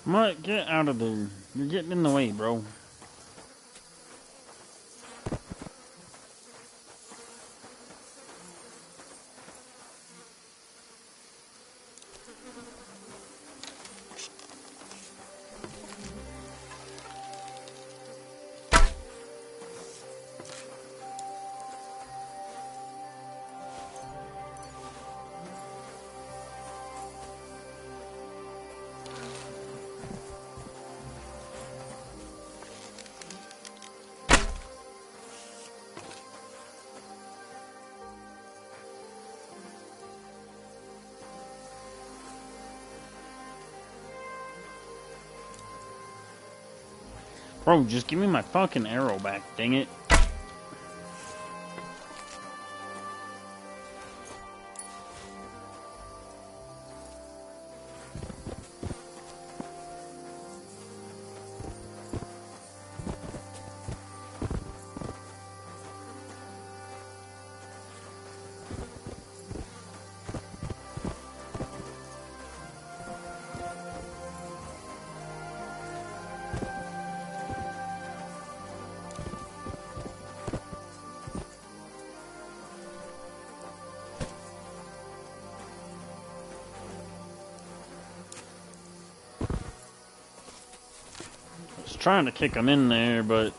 What? Get out of there. You're getting in the way, bro. Bro, just give me my fucking arrow back, dang it. Trying to kick him in there, but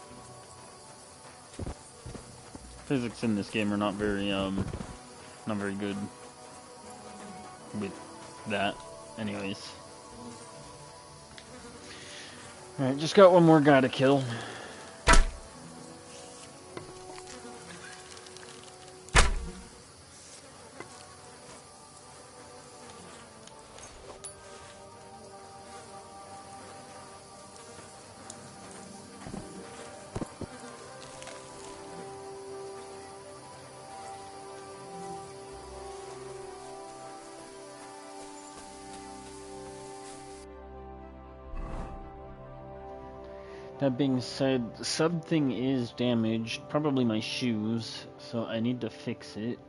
physics in this game are not very good with that. Anyways. Alright, just got one more guy to kill. That being said, something is damaged, probably my shoes, so I need to fix it.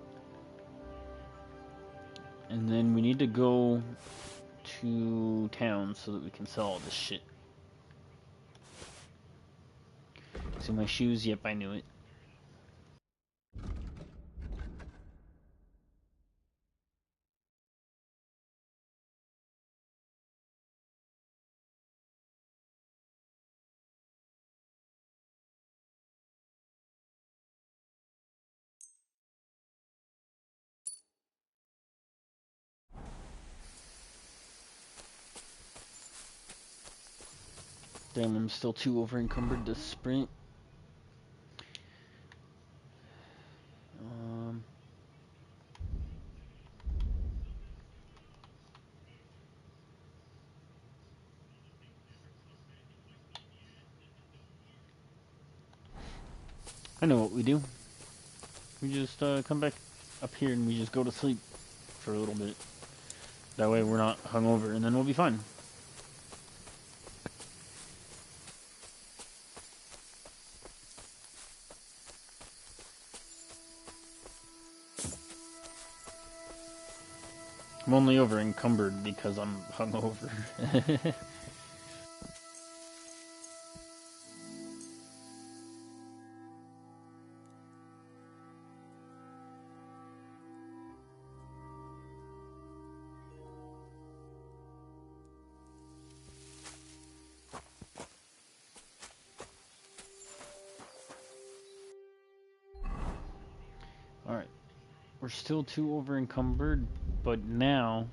And then we need to go to town so that we can sell all this shit. So my shoes, yep, I knew it. Damn, I'm still too over encumbered to sprint. I know what we do. We just come back up here and we just go to sleep for a little bit. That way we're not hungover and then we'll be fine. I'm only over encumbered because I'm hungover. Alright. We're still too over encumbered, but now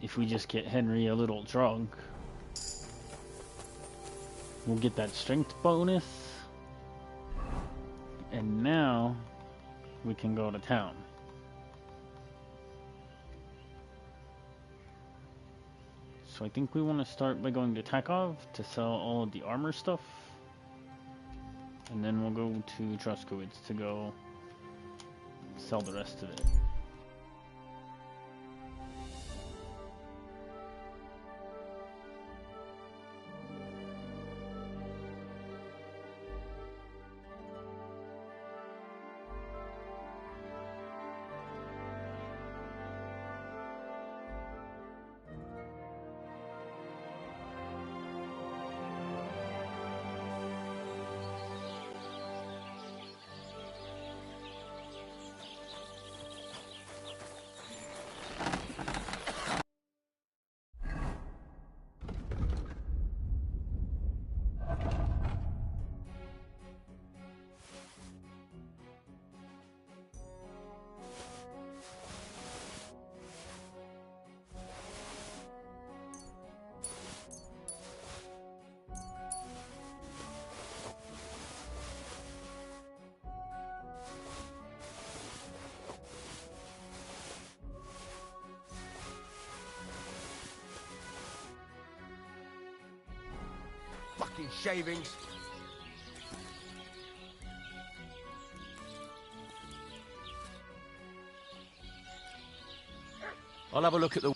if we just get Henry a little drunk, we'll get that strength bonus, and now we can go to town. So I think we want to start by going to Takov to sell all of the armor stuff, and then we'll go to Truskowitz to go sell the rest of it. Fucking shavings. I'll have a look at the...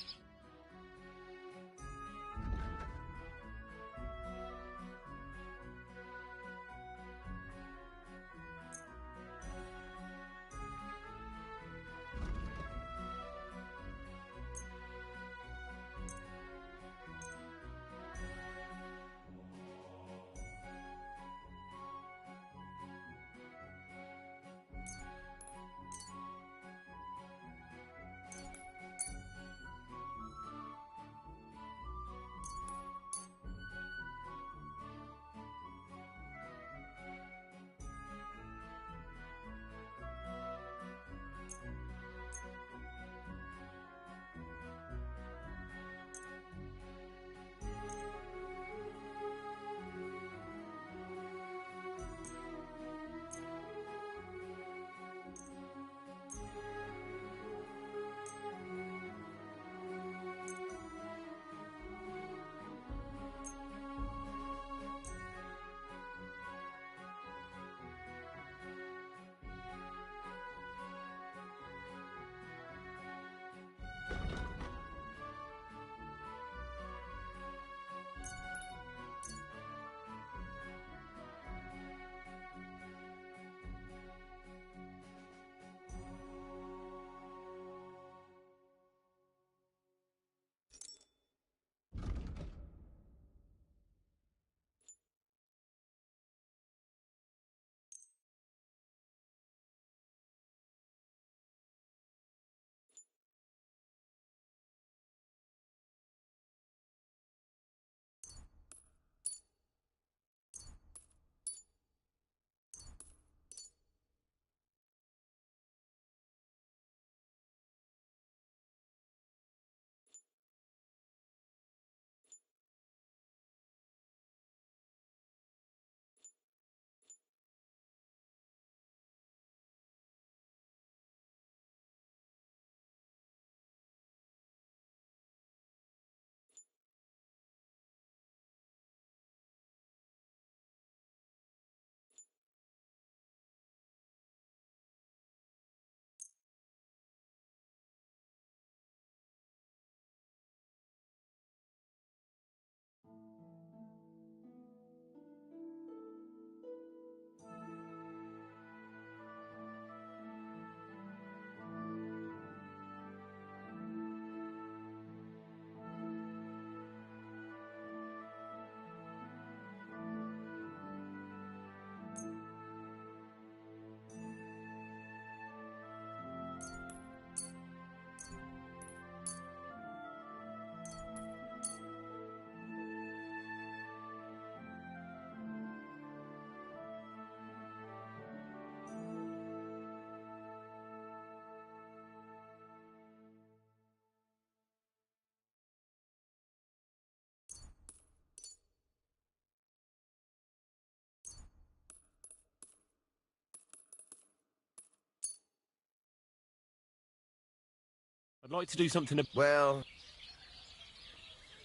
I'd like to do something. Well,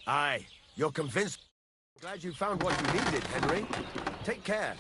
aye, you're convinced. Glad you found what you needed, Henry. Take care.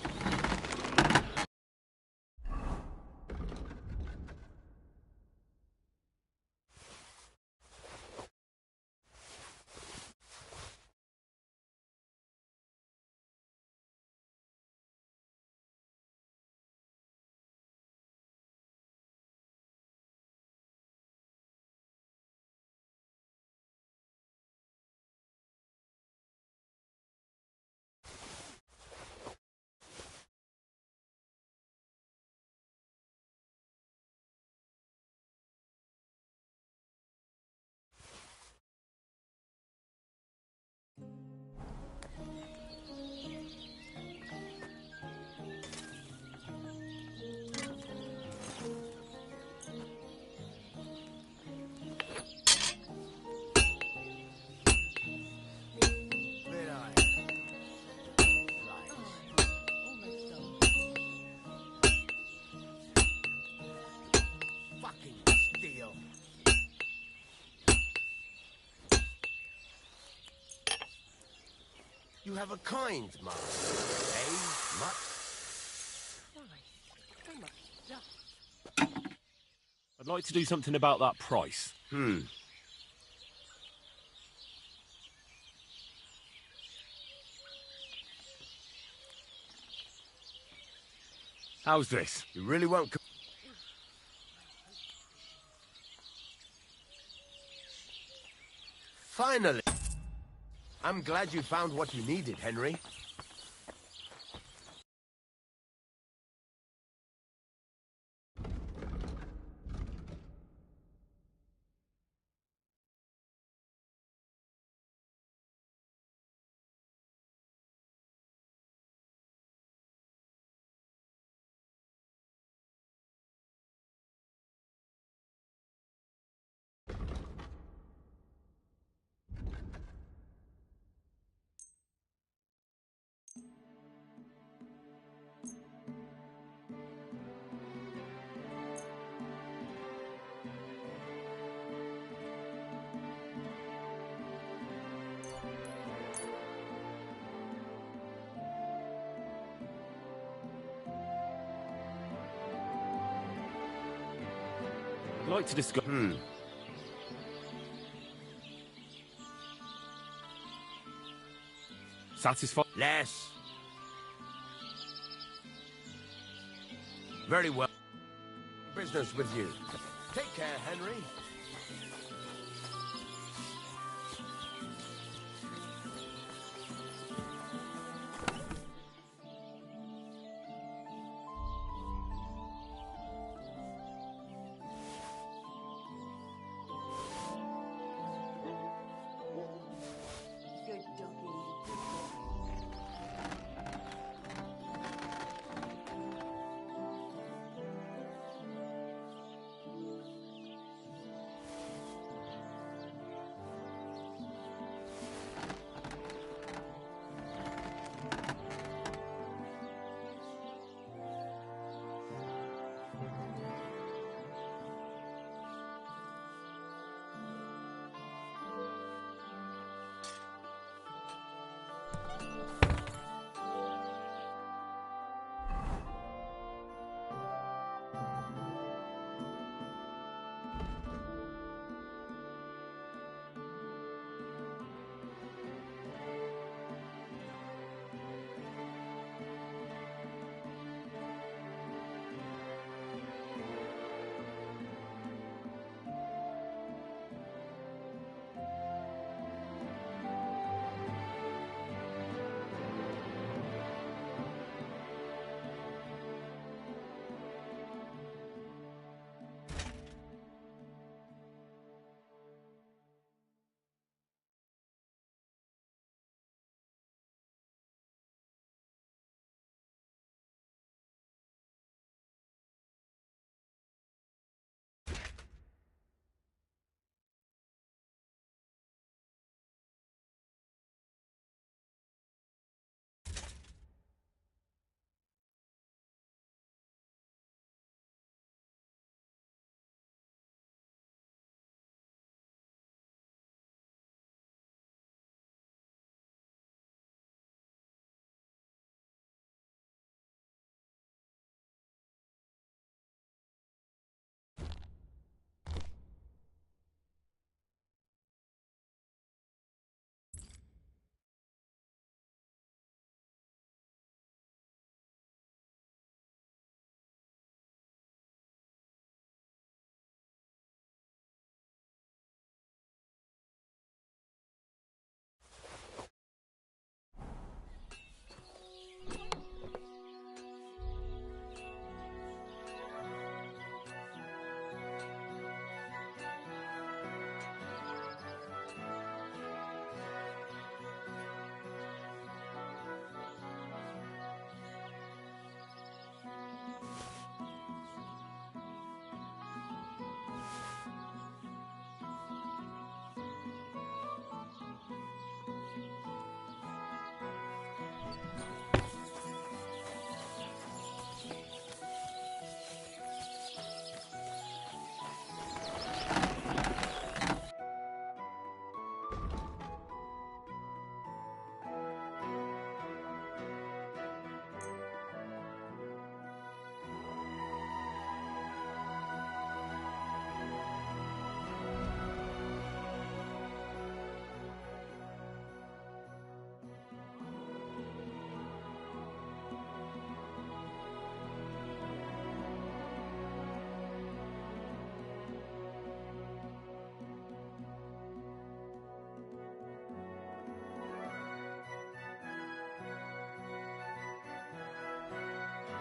You have a kind master, eh, Mutt? I'd like to do something about that price. How's this? You really won't... Finally! I'm glad you found what you needed, Henry. I'd like to discuss... Satisfied? Less. Very well. Business with you. Take care, Henry. Good doggy.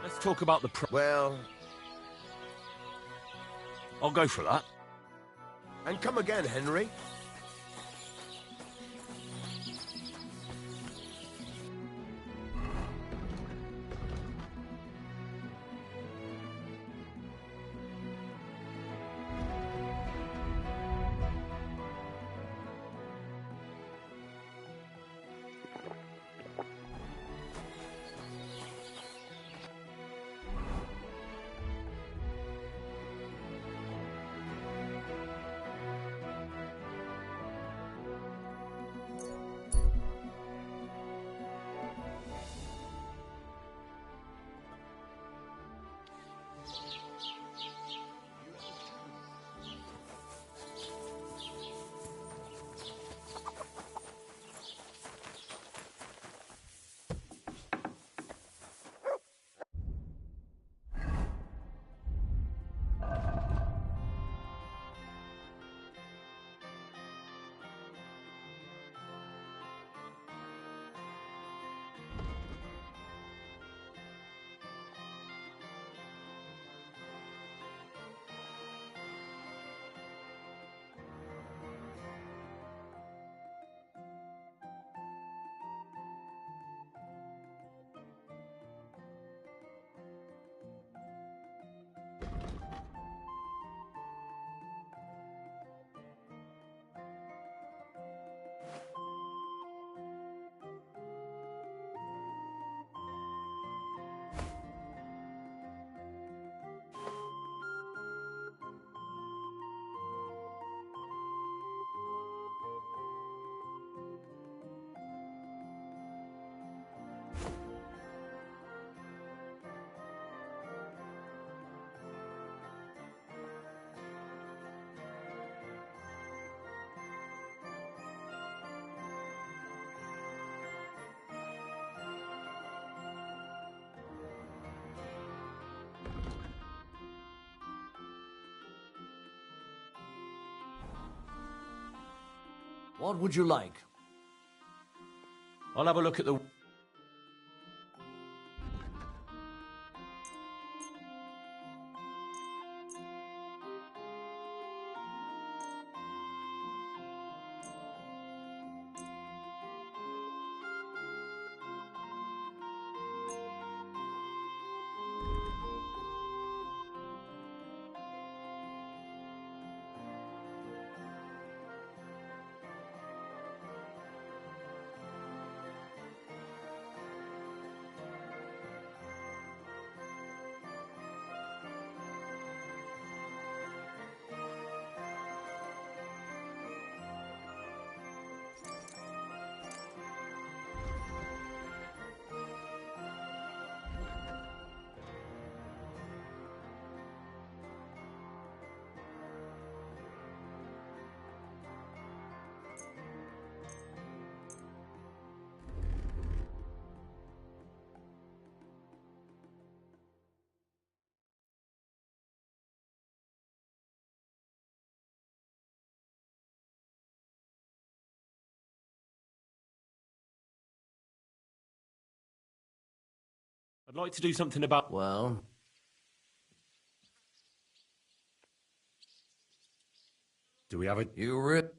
Let's talk about the Well... I'll go for that. And come again, Henry. What would you like? I'll have a look at the... I'd like to do something about... Well... Do we have a...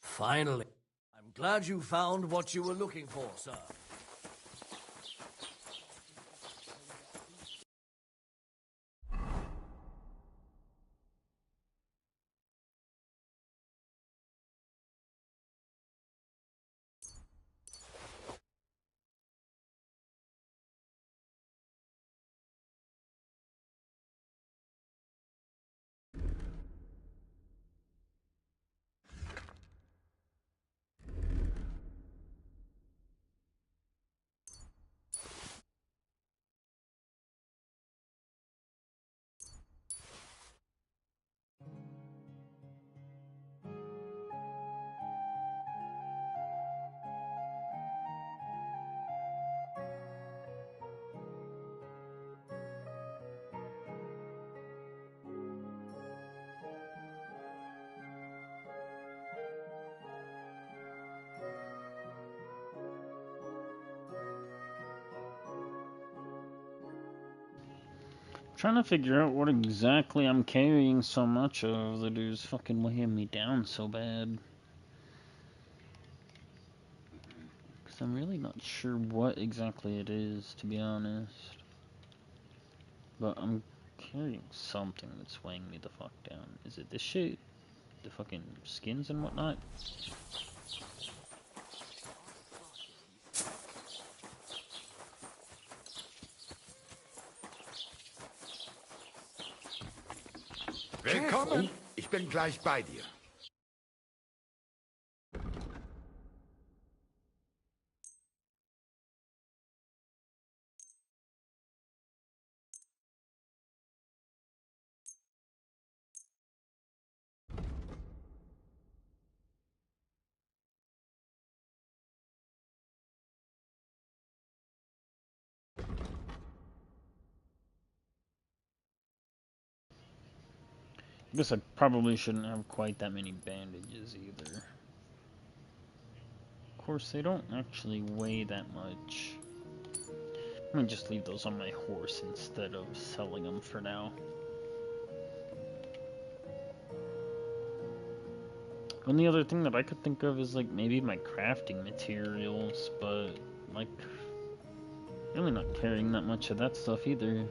Finally. I'm glad you found what you were looking for, sir. Trying to figure out what exactly I'm carrying so much of that is fucking weighing me down so bad. Because I'm really not sure what exactly it is, to be honest. But I'm carrying something that's weighing me the fuck down. Is it this shit? The fucking skins and whatnot? Willkommen. Ich bin gleich bei dir. I guess I probably shouldn't have quite that many bandages either. Of course, they don't actually weigh that much. I'm gonna just leave those on my horse instead of selling them for now. Only other thing that I could think of is like maybe my crafting materials, but like really not carrying that much of that stuff either.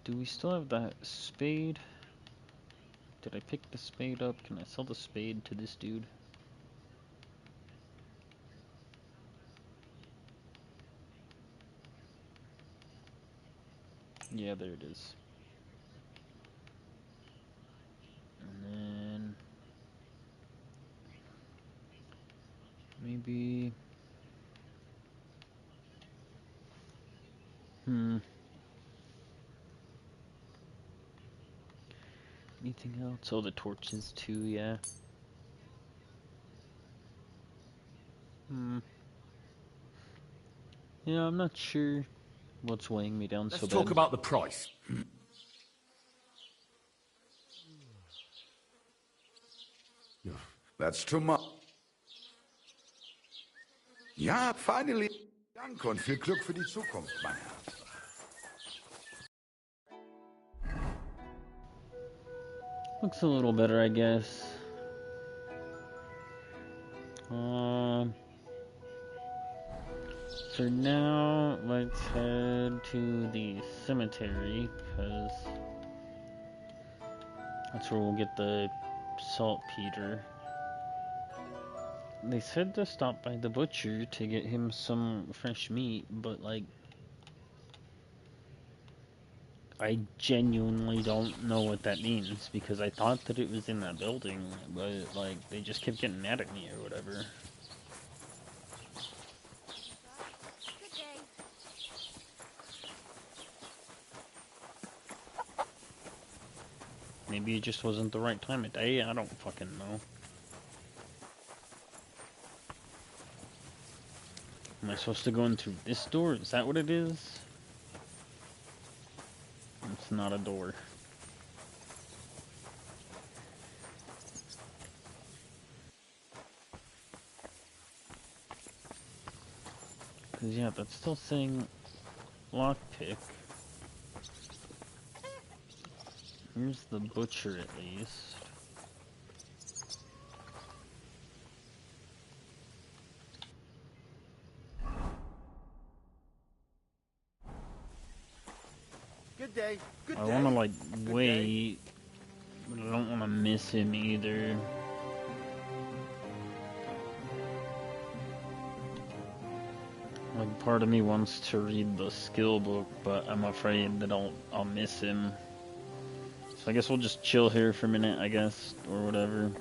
Do we still have that spade? Did I pick the spade up? Can I sell the spade to this dude? Yeah, there it is. And then maybe anything else? Oh, the torches too, yeah. Yeah, I'm not sure what's weighing me down so Let's bad. talk about the price. That's too much. Ja, finally. Danke und viel Glück für die Zukunft, mein Herr. Looks a little better, I guess. For now, let's head to the cemetery, because that's where we'll get the saltpeter. They said to stop by the butcher to get him some fresh meat, but like, I genuinely don't know what that means, because I thought that it was in that building, but like, they just kept getting mad at me or whatever. Maybe it just wasn't the right time of day, I don't fucking know. Am I supposed to go in through this door? Is that what it is? It's not a door. Cause yeah, that's still saying lockpick. Here's the butcher at least. Good day. Good I day. wanna like Good wait, but I don't wanna miss him either. Like part of me wants to read the skill book, but I'm afraid that I'll miss him. So I guess we'll just chill here for a minute, I guess, or whatever.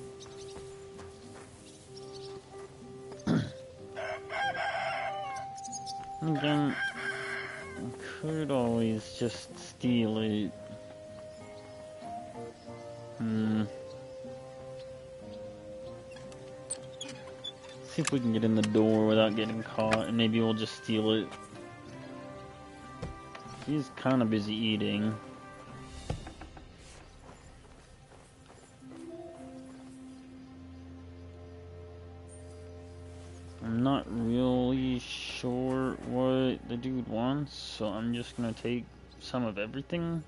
Again, I could always just steal it. See if we can get in the door without getting caught, and maybe we'll just steal it. He's kind of busy eating. I'm not really sure what the dude wants, so I'm just gonna take some of everything.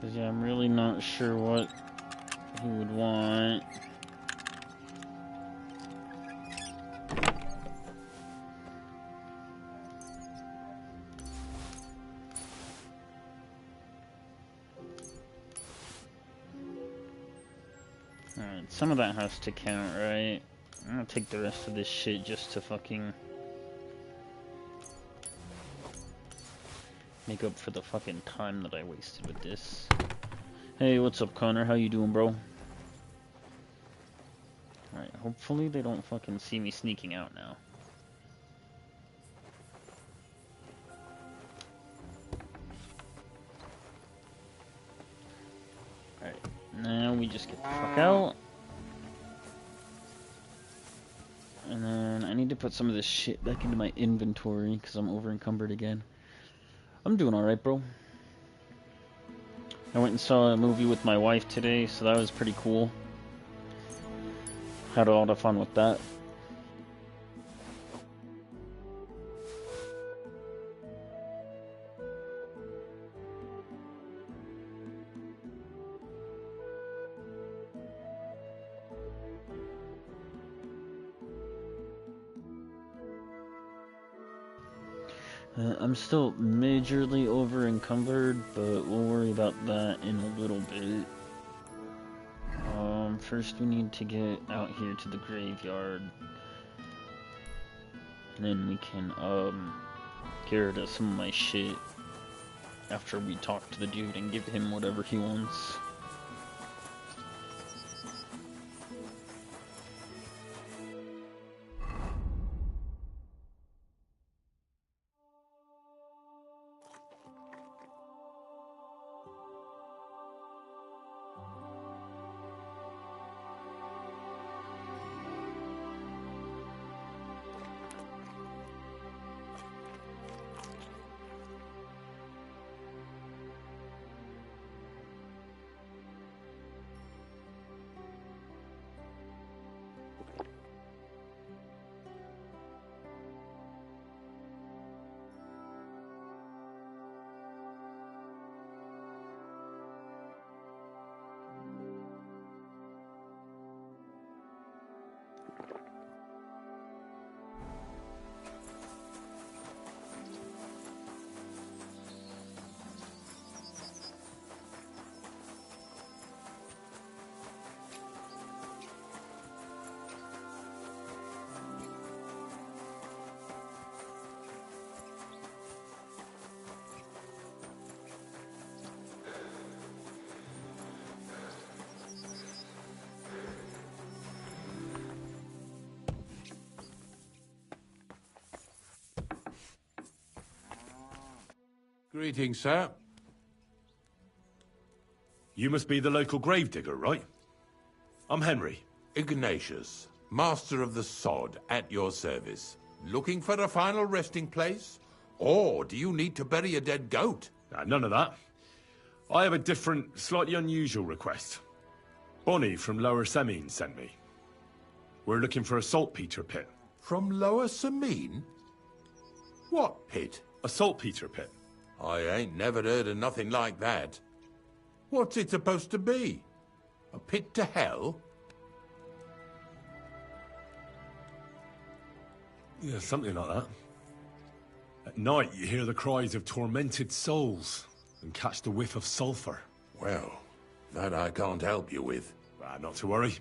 Cause yeah, I'm really not sure what he would want. Alright, some of that has to count, right? I'm gonna take the rest of this shit just to fucking make up for the fucking time that I wasted with this. Hey, what's up, Connor? How you doing, bro? Alright, hopefully they don't fucking see me sneaking out now. Alright, now we just get the fuck out. And then I need to put some of this shit back into my inventory because I'm over encumbered again. I'm doing alright, bro. I went and saw a movie with my wife today, so that was pretty cool. Had a lot of fun with that. I'm still majorly over encumbered, but we'll worry about that in a little bit. First we need to get out here to the graveyard. And then we can, get rid of some of my shit after we talk to the dude and give him whatever he wants. Greetings, sir. You must be the local gravedigger, right? I'm Henry. Ignatius, master of the sod, at your service. Looking for a final resting place? Or do you need to bury a dead goat? None of that. I have a different, slightly unusual request. Bonnie from Lower Semine sent me. We're looking for a saltpeter pit. From Lower Semine? What pit? A saltpeter pit. I ain't never heard of nothing like that. What's it supposed to be? A pit to hell? Yeah, something like that. At night, you hear the cries of tormented souls and catch the whiff of sulfur. Well, that I can't help you with. Not to worry.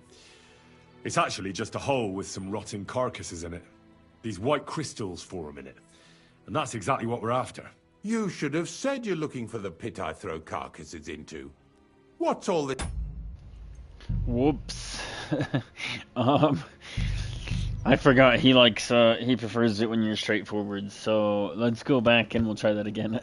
It's actually just a hole with some rotting carcasses in it. These white crystals form in it. And that's exactly what we're after. You should have said you're looking for the pit I throw carcasses into. What's all this? Whoops. I forgot he likes, he prefers it when you're straightforward, so let's go back and we'll try that again.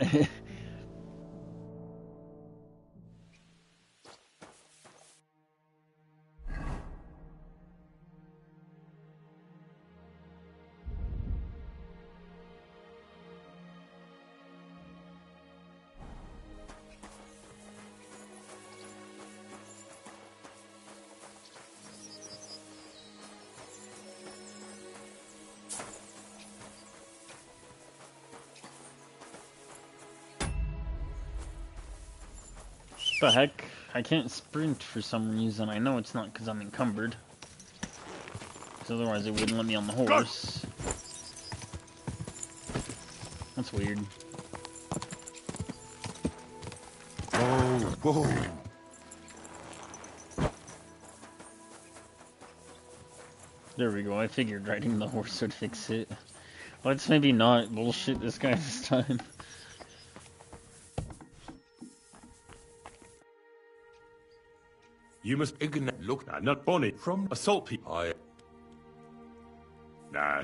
The heck? I can't sprint for some reason. I know it's not because I'm encumbered. Because otherwise it wouldn't let me on the horse. That's weird. Oh, whoa. There we go. I figured riding the horse would fix it. Let's maybe not bullshit this guy this time. You must look, not Bonnie, from assault people. Nah,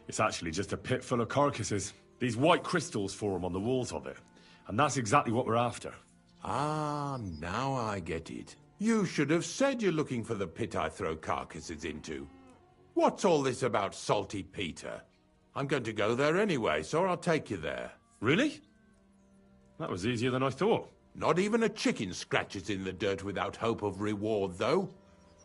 it's actually just a pit full of carcasses. These white crystals form on the walls of it. And that's exactly what we're after. Ah, now I get it. You should have said you're looking for the pit I throw carcasses into. What's all this about Salty Peter? I'm going to go there anyway, so I'll take you there. Really? That was easier than I thought. Not even a chicken scratches in the dirt without hope of reward, though.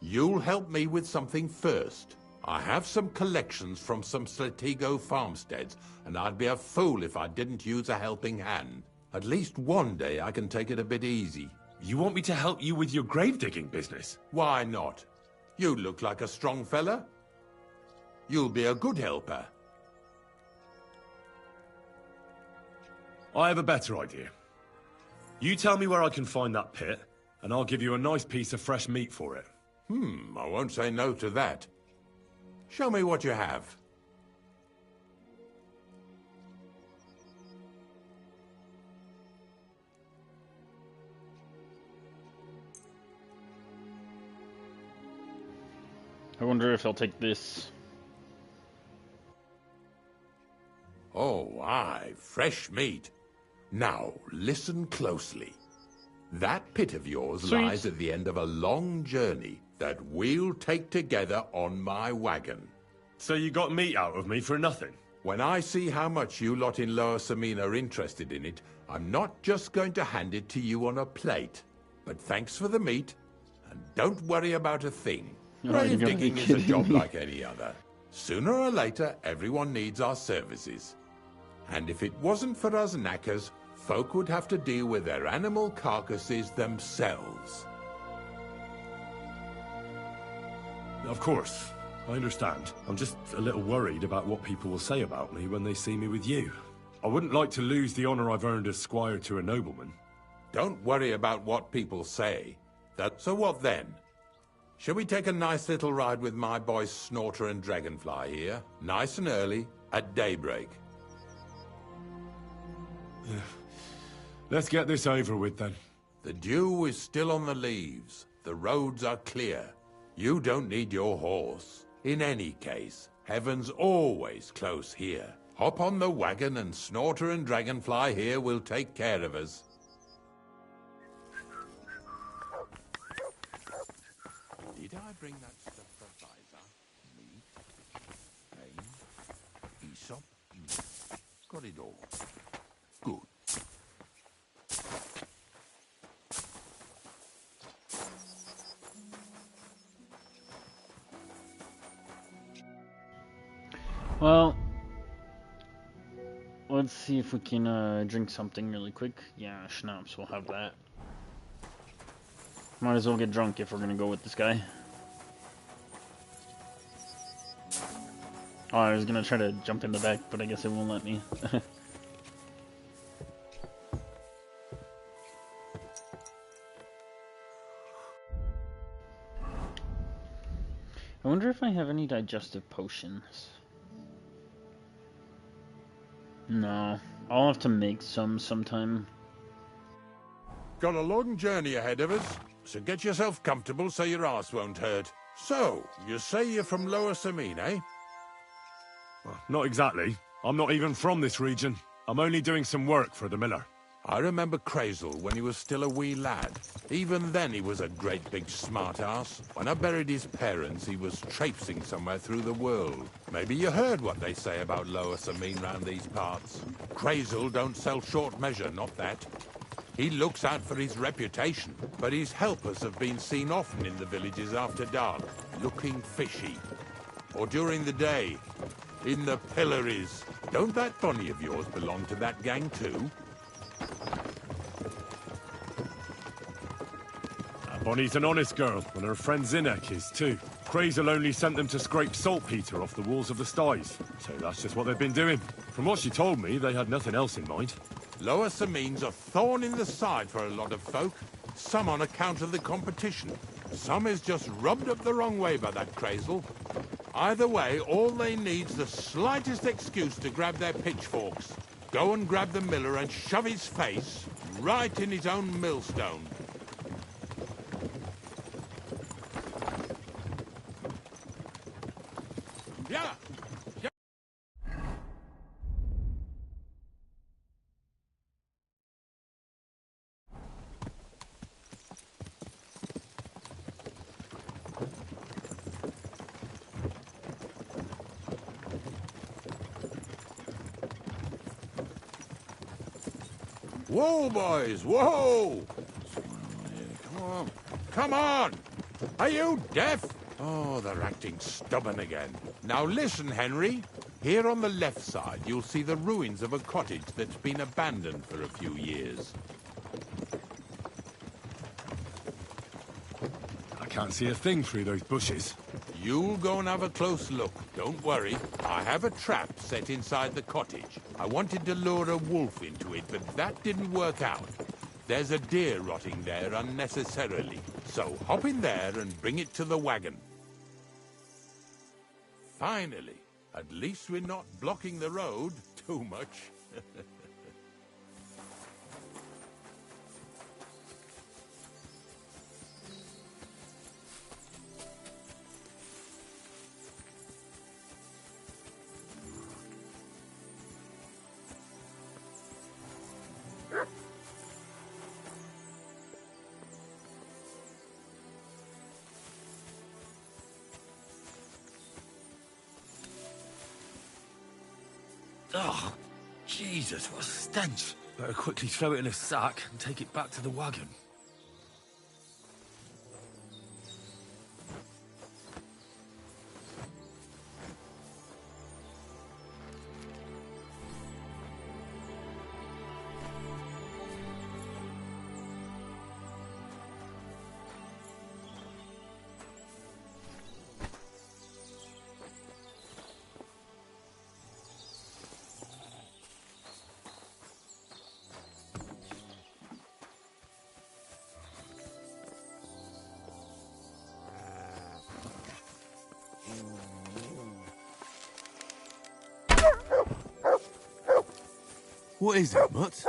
You'll help me with something first. I have some collections from some Slatigo farmsteads, and I'd be a fool if I didn't use a helping hand. At least one day I can take it a bit easy. You want me to help you with your grave-digging business? Why not? You look like a strong fella. You'll be a good helper. I have a better idea. You tell me where I can find that pit, and I'll give you a nice piece of fresh meat for it. I won't say no to that. Show me what you have. I wonder if he'll take this. Oh, aye, fresh meat. Now, listen closely. That pit of yours Sweet. lies at the end of a long journey that we'll take together on my wagon. So you got meat out of me for nothing? When I see how much you lot in Lower Samina are interested in it, I'm not just going to hand it to you on a plate. But thanks for the meat, and don't worry about a thing. Oh, Grave you gotta digging be is a kidding job me. like any other. Sooner or later, everyone needs our services. And if it wasn't for us knackers, folk would have to deal with their animal carcasses themselves. Of course. I understand. I'm just a little worried about what people will say about me when they see me with you. I wouldn't like to lose the honor I've earned as squire to a nobleman. Don't worry about what people say. So what then? Shall we take a nice little ride with my boys Snorter and Dragonfly here? Nice and early, at daybreak. Let's get this over with then. The dew is still on the leaves. The roads are clear. You don't need your horse. In any case, heaven's always close here. Hop on the wagon and Snorter and Dragonfly here will take care of us. Did I bring that stuff for Visor? Meat? Pain? Aesop? Got it all. Good. Well, let's see if we can drink something really quick. Yeah, schnapps, we'll have that. Might as well get drunk if we're gonna go with this guy. Oh, I was gonna try to jump in the back, but I guess it won't let me. I wonder if I have any digestive potions. No, I'll have to make some sometime. Got a long journey ahead of us, so get yourself comfortable so your arse won't hurt. So, you say you're from Lower Samine, eh? Well, not exactly. I'm not even from this region. I'm only doing some work for the miller. I remember Crazel when he was still a wee lad. Even then he was a great big smart-ass. When I buried his parents, he was traipsing somewhere through the world. Maybe you heard what they say about Lower Samine round these parts. Crazel don't sell short measure, not that. He looks out for his reputation, but his helpers have been seen often in the villages after dark, looking fishy. Or during the day, in the pillories. Don't that Bonnie of yours belong to that gang too? Bonnie's an honest girl, and her friend Zinek is too. Crazel only sent them to scrape saltpeter off the walls of the sties, so that's just what they've been doing. From what she told me, they had nothing else in mind. Lower Samine's a thorn in the side for a lot of folk. Some on account of the competition. Some is just rubbed up the wrong way by that Crazel. Either way, all they need's the slightest excuse to grab their pitchforks. Go and grab the miller and shove his face right in his own millstone. Yeah! Whoa, boys, whoa! Come on. Come on! Are you deaf? Oh, they're acting stubborn again. Now listen, Henry. Here on the left side, you'll see the ruins of a cottage that's been abandoned for a few years. I can't see a thing through those bushes. You'll go and have a close look. Don't worry. I have a trap set inside the cottage. I wanted to lure a wolf into it, but that didn't work out. There's a deer rotting there unnecessarily. So hop in there and bring it to the wagon. Finally. At least we're not blocking the road too much. Oh, Jesus, what a stench. Better quickly throw it in a sack and take it back to the wagon. What is it, Mutt?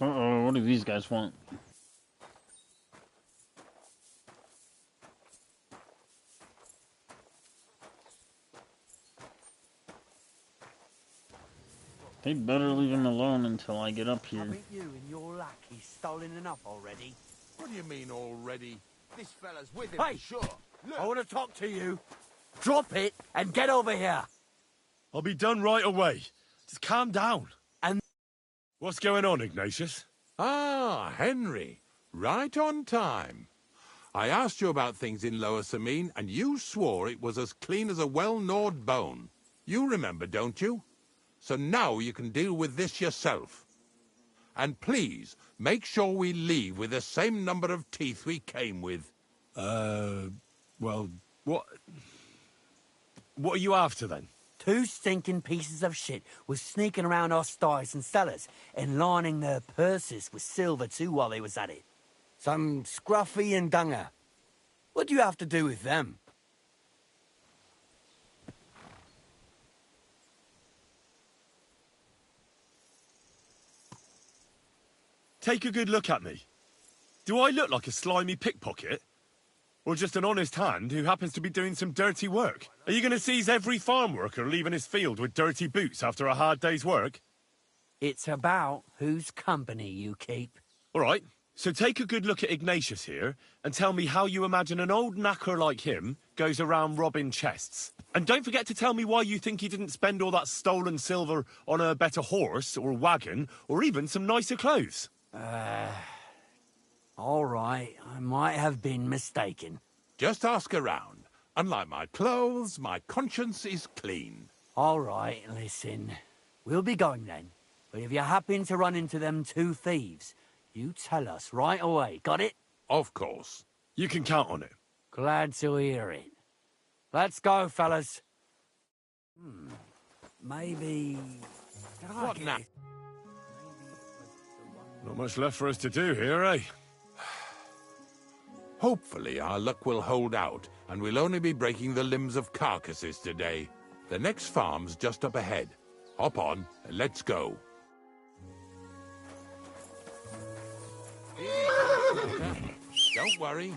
Uh-oh, what do these guys want? They better leave him alone until I get up here. Haven't you and your lackey stolen enough already? What do you mean already? This fella's with him Hey! for sure. Look. I want to talk to you. Drop it and get over here. I'll be done right away. Just calm down. And what's going on, Ignatius? Ah, Henry. Right on time. I asked you about things in Lower Samine, and you swore it was as clean as a well-gnawed bone. You remember, don't you? So now you can deal with this yourself. And please, make sure we leave with the same number of teeth we came with. Well, what are you after, then? 2 stinking pieces of shit was sneaking around our stores and cellars and lining their purses with silver too while they was at it. Some scruffy and dunger. What do you have to do with them? Take a good look at me. Do I look like a slimy pickpocket? Or just an honest hand who happens to be doing some dirty work? Are you going to seize every farm worker leaving his field with dirty boots after a hard day's work? It's about whose company you keep. All right, so take a good look at Ignatius here and tell me how you imagine an old knacker like him goes around robbing chests. And don't forget to tell me why you think he didn't spend all that stolen silver on a better horse or wagon or even some nicer clothes. All right, I might have been mistaken. Just ask around. Unlike my clothes, my conscience is clean. All right, listen. We'll be going then. But if you happen to run into them 2 thieves, you tell us right away, got it? Of course. You can count on it. Glad to hear it. Let's go, fellas. Maybe... What now? Not much left for us to do here, eh? Hopefully our luck will hold out, and we'll only be breaking the limbs of carcasses today. The next farm's just up ahead. Hop on, and let's go. Don't worry.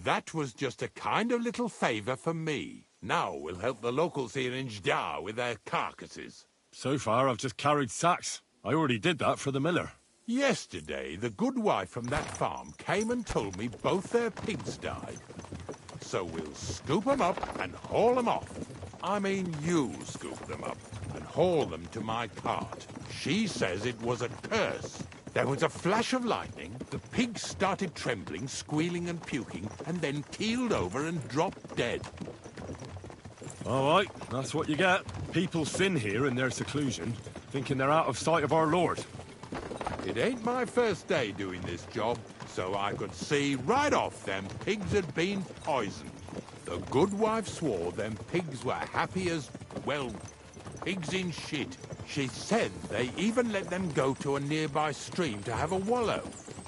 That was just a kind of little favour for me. Now we'll help the locals here in Jdar with their carcasses. So far, I've just carried sacks. I already did that for the miller. Yesterday, the good wife from that farm came and told me both their pigs died. So we'll scoop them up and haul them off. I mean, you scoop them up and haul them to my cart. She says it was a curse. There was a flash of lightning, the pigs started trembling, squealing and puking, and then keeled over and dropped dead. All right, that's what you get. People sin here in their seclusion, thinking they're out of sight of our Lord. It ain't my first day doing this job, so I could see right off them pigs had been poisoned. The good wife swore them pigs were happy as, well, pigs in shit. She said they even let them go to a nearby stream to have a wallow.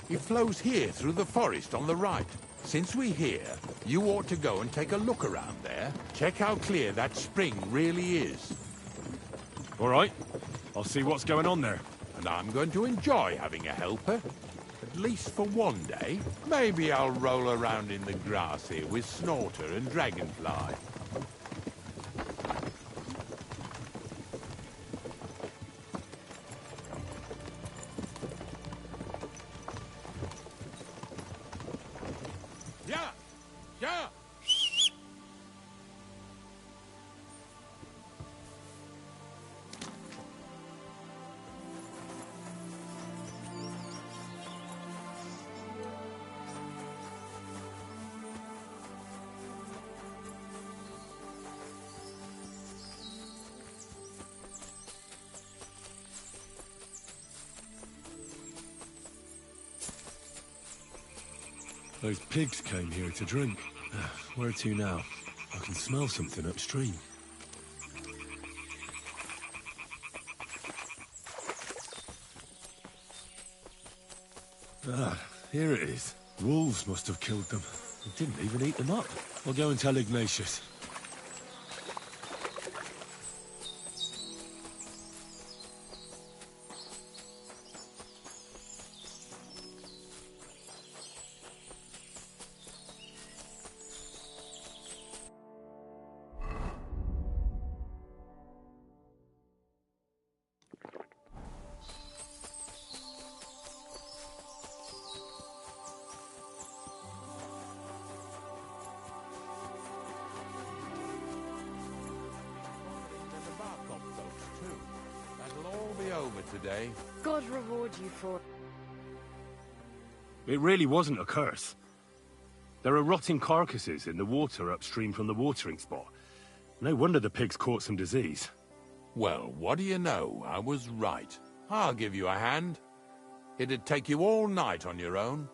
It flows here through the forest on the right. Since we're here, you ought to go and take a look around there. Check how clear that spring really is. All right, I'll see what's going on there. And I'm going to enjoy having a helper. At least for one day. Maybe I'll roll around in the grass here with Snorter and Dragonfly. Yeah! Yeah! Those pigs came here to drink. Where to now? I can smell something upstream. Here it is. Wolves must have killed them. They didn't even eat them up. I'll go and tell Ignatius. Today. God reward you for... It really wasn't a curse. There are rotting carcasses in the water upstream from the watering spot. No wonder the pigs caught some disease. Well, what do you know? I was right. I'll give you a hand. It'd take you all night on your own.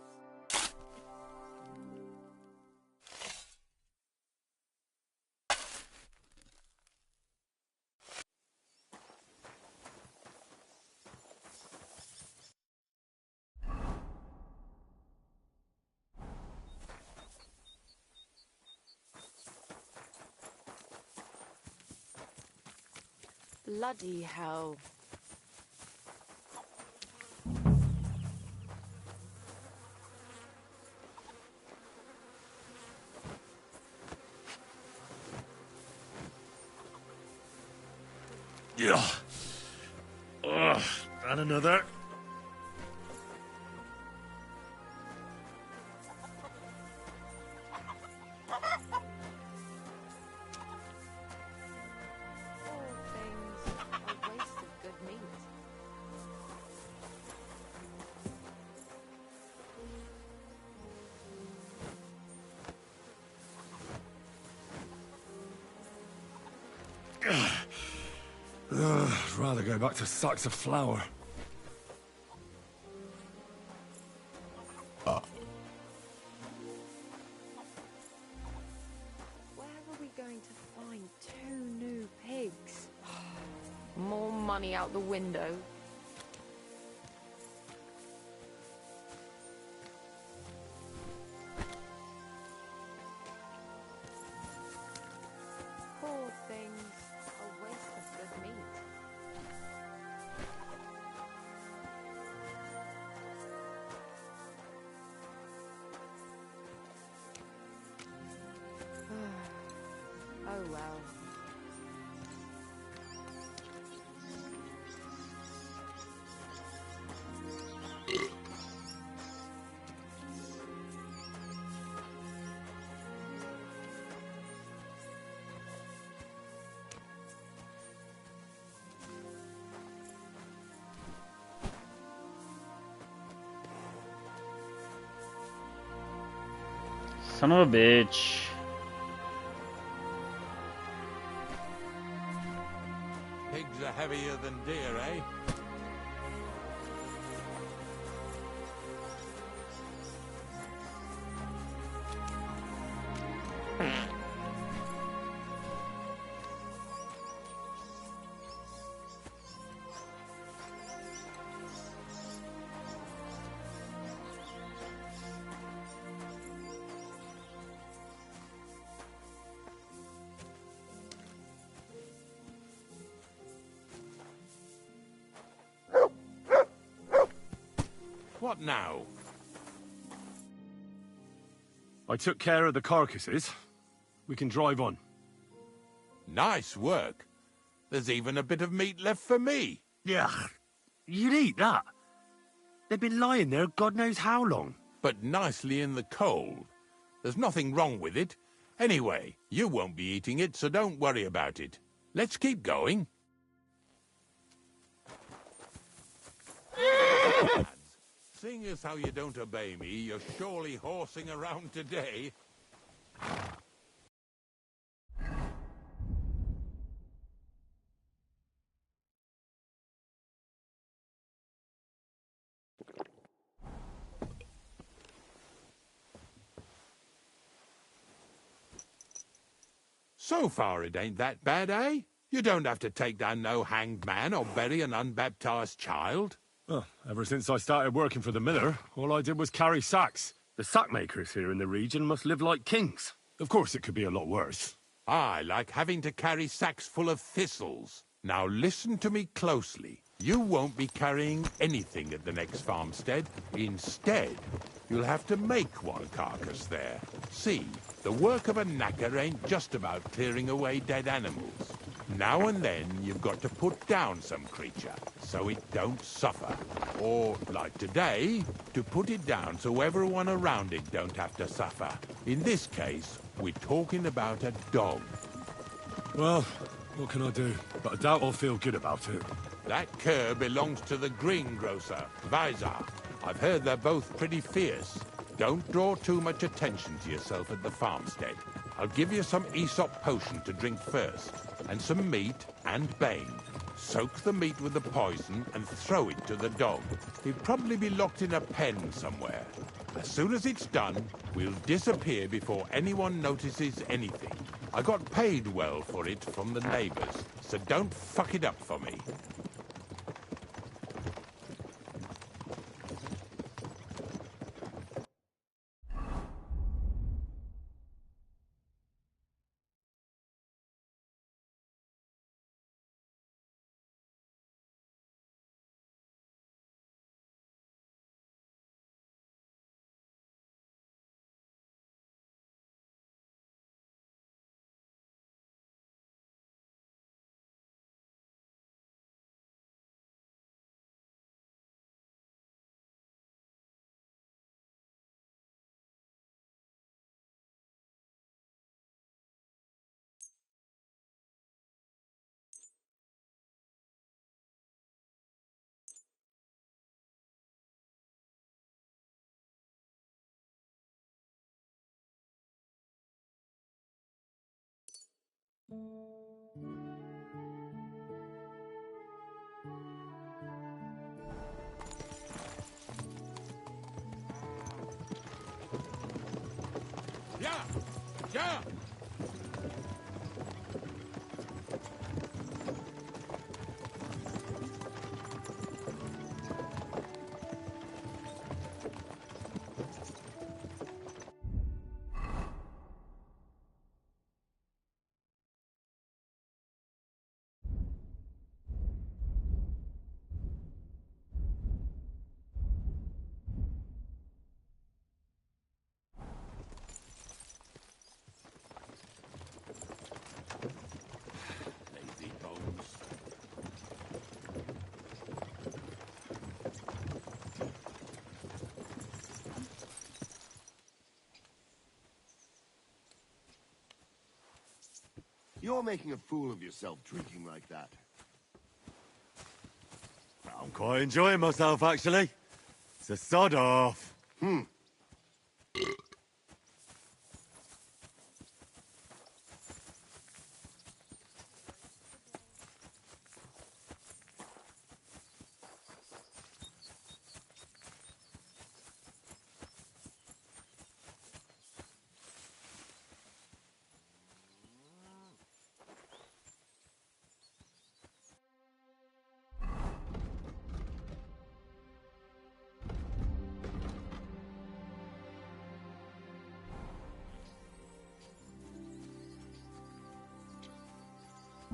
Bloody hell. Yeah. Ugh, and another. I'd rather go back to sacks of flour. Where are we going to find 2 new pigs? More money out the window. Poor things. A waste of good meat. Oh well. Son of a bitch. Pigs are heavier than deer, eh? What now? I took care of the carcasses. We can drive on. Nice work. There's even a bit of meat left for me. Yeah, you'd eat that. They've been lying there God knows how long. But nicely in the cold. There's nothing wrong with it. Anyway, you won't be eating it, so don't worry about it. Let's keep going. Seeing as how you don't obey me, you're surely horsing around today. So far it ain't that bad, eh? You don't have to take down no hanged man or bury an unbaptized child. Well, ever since I started working for the miller, all I did was carry sacks. The sack makers here in the region must live like kings. Of course, it could be a lot worse. I like having to carry sacks full of thistles. Now listen to me closely. You won't be carrying anything at the next farmstead. Instead, you'll have to make one carcass there. See, the work of a knacker ain't just about clearing away dead animals. Now and then, you've got to put down some creature, so it don't suffer. Or, like today, to put it down so everyone around it don't have to suffer. In this case, we're talking about a dog. Well, what can I do? But I doubt I'll feel good about it. That cur belongs to the greengrocer, Vizar. I've heard they're both pretty fierce. Don't draw too much attention to yourself at the farmstead. I'll give you some Aesop potion to drink first, and some meat and bane. Soak the meat with the poison and throw it to the dog. He'll probably be locked in a pen somewhere. As soon as it's done, we'll disappear before anyone notices anything. I got paid well for it from the neighbors, so don't fuck it up for me. Yeah! Yeah! Lazy bones. You're making a fool of yourself drinking like that. I'm quite enjoying myself, actually. It's a sod off.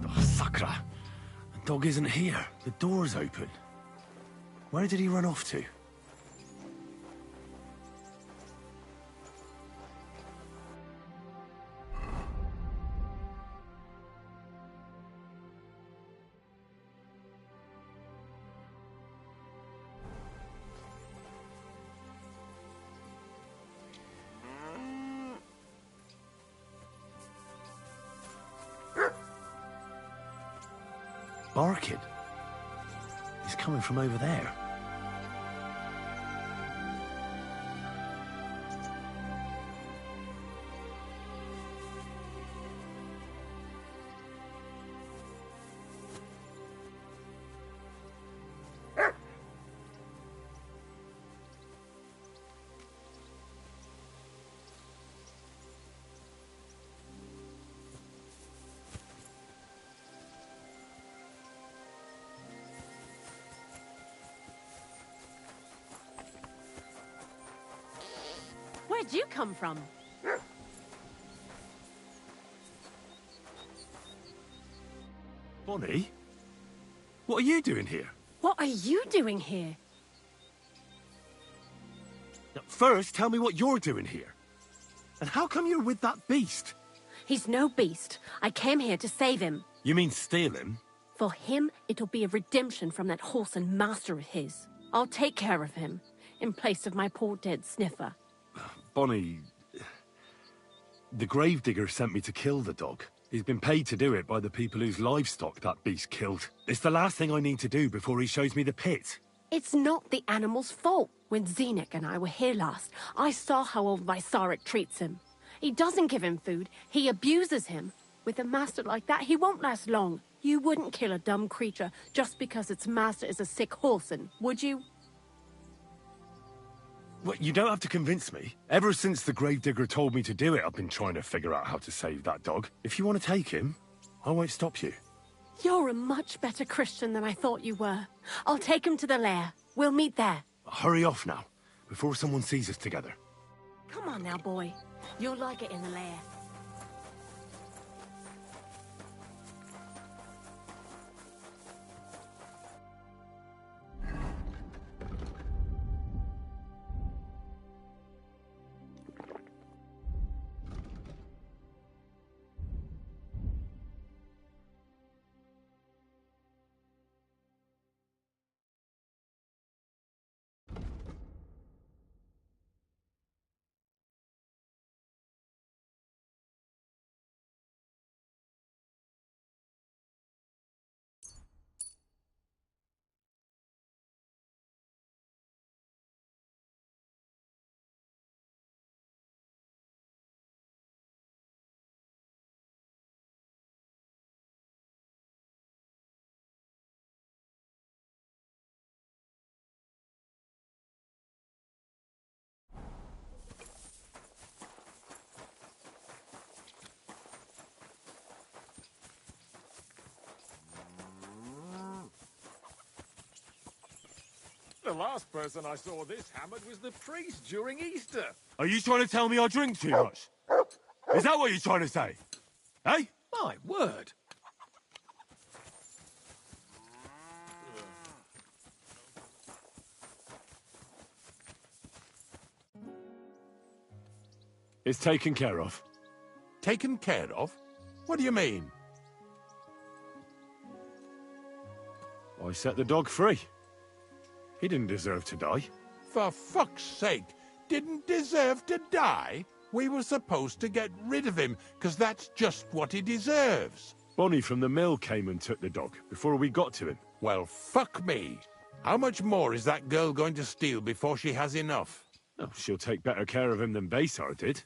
Oh, Sakra. The dog isn't here. The door's open. Where did he run off to? Barking. He's coming from over there. Where'd you come from? Bonnie? What are you doing here? What are you doing here? First, tell me what you're doing here. And how come you're with that beast? He's no beast. I came here to save him. You mean steal him? For him, it'll be a redemption from that horse and master of his. I'll take care of him, in place of my poor dead sniffer. Bonnie... The gravedigger sent me to kill the dog. He's been paid to do it by the people whose livestock that beast killed. It's the last thing I need to do before he shows me the pit. It's not the animal's fault. When Zenek and I were here last, I saw how old Vysarik treats him. He doesn't give him food, he abuses him. With a master like that, he won't last long. You wouldn't kill a dumb creature just because its master is a sick horseman, would you? Well, you don't have to convince me. Ever since the gravedigger told me to do it, I've been trying to figure out how to save that dog. If you want to take him, I won't stop you. You're a much better Christian than I thought you were. I'll take him to the lair. We'll meet there. Hurry off now, before someone sees us together. Come on now, boy. You'll like it in the lair. The last person I saw this hammered was the priest during Easter. Are you trying to tell me I drink too much? Is that what you're trying to say? Hey? My word. It's taken care of. Taken care of? What do you mean? I set the dog free. He didn't deserve to die. For fuck's sake, didn't deserve to die? We were supposed to get rid of him, because that's just what he deserves. Bonnie from the mill came and took the dog before we got to him. Well, fuck me. How much more is that girl going to steal before she has enough? Oh, she'll take better care of him than Baysar did.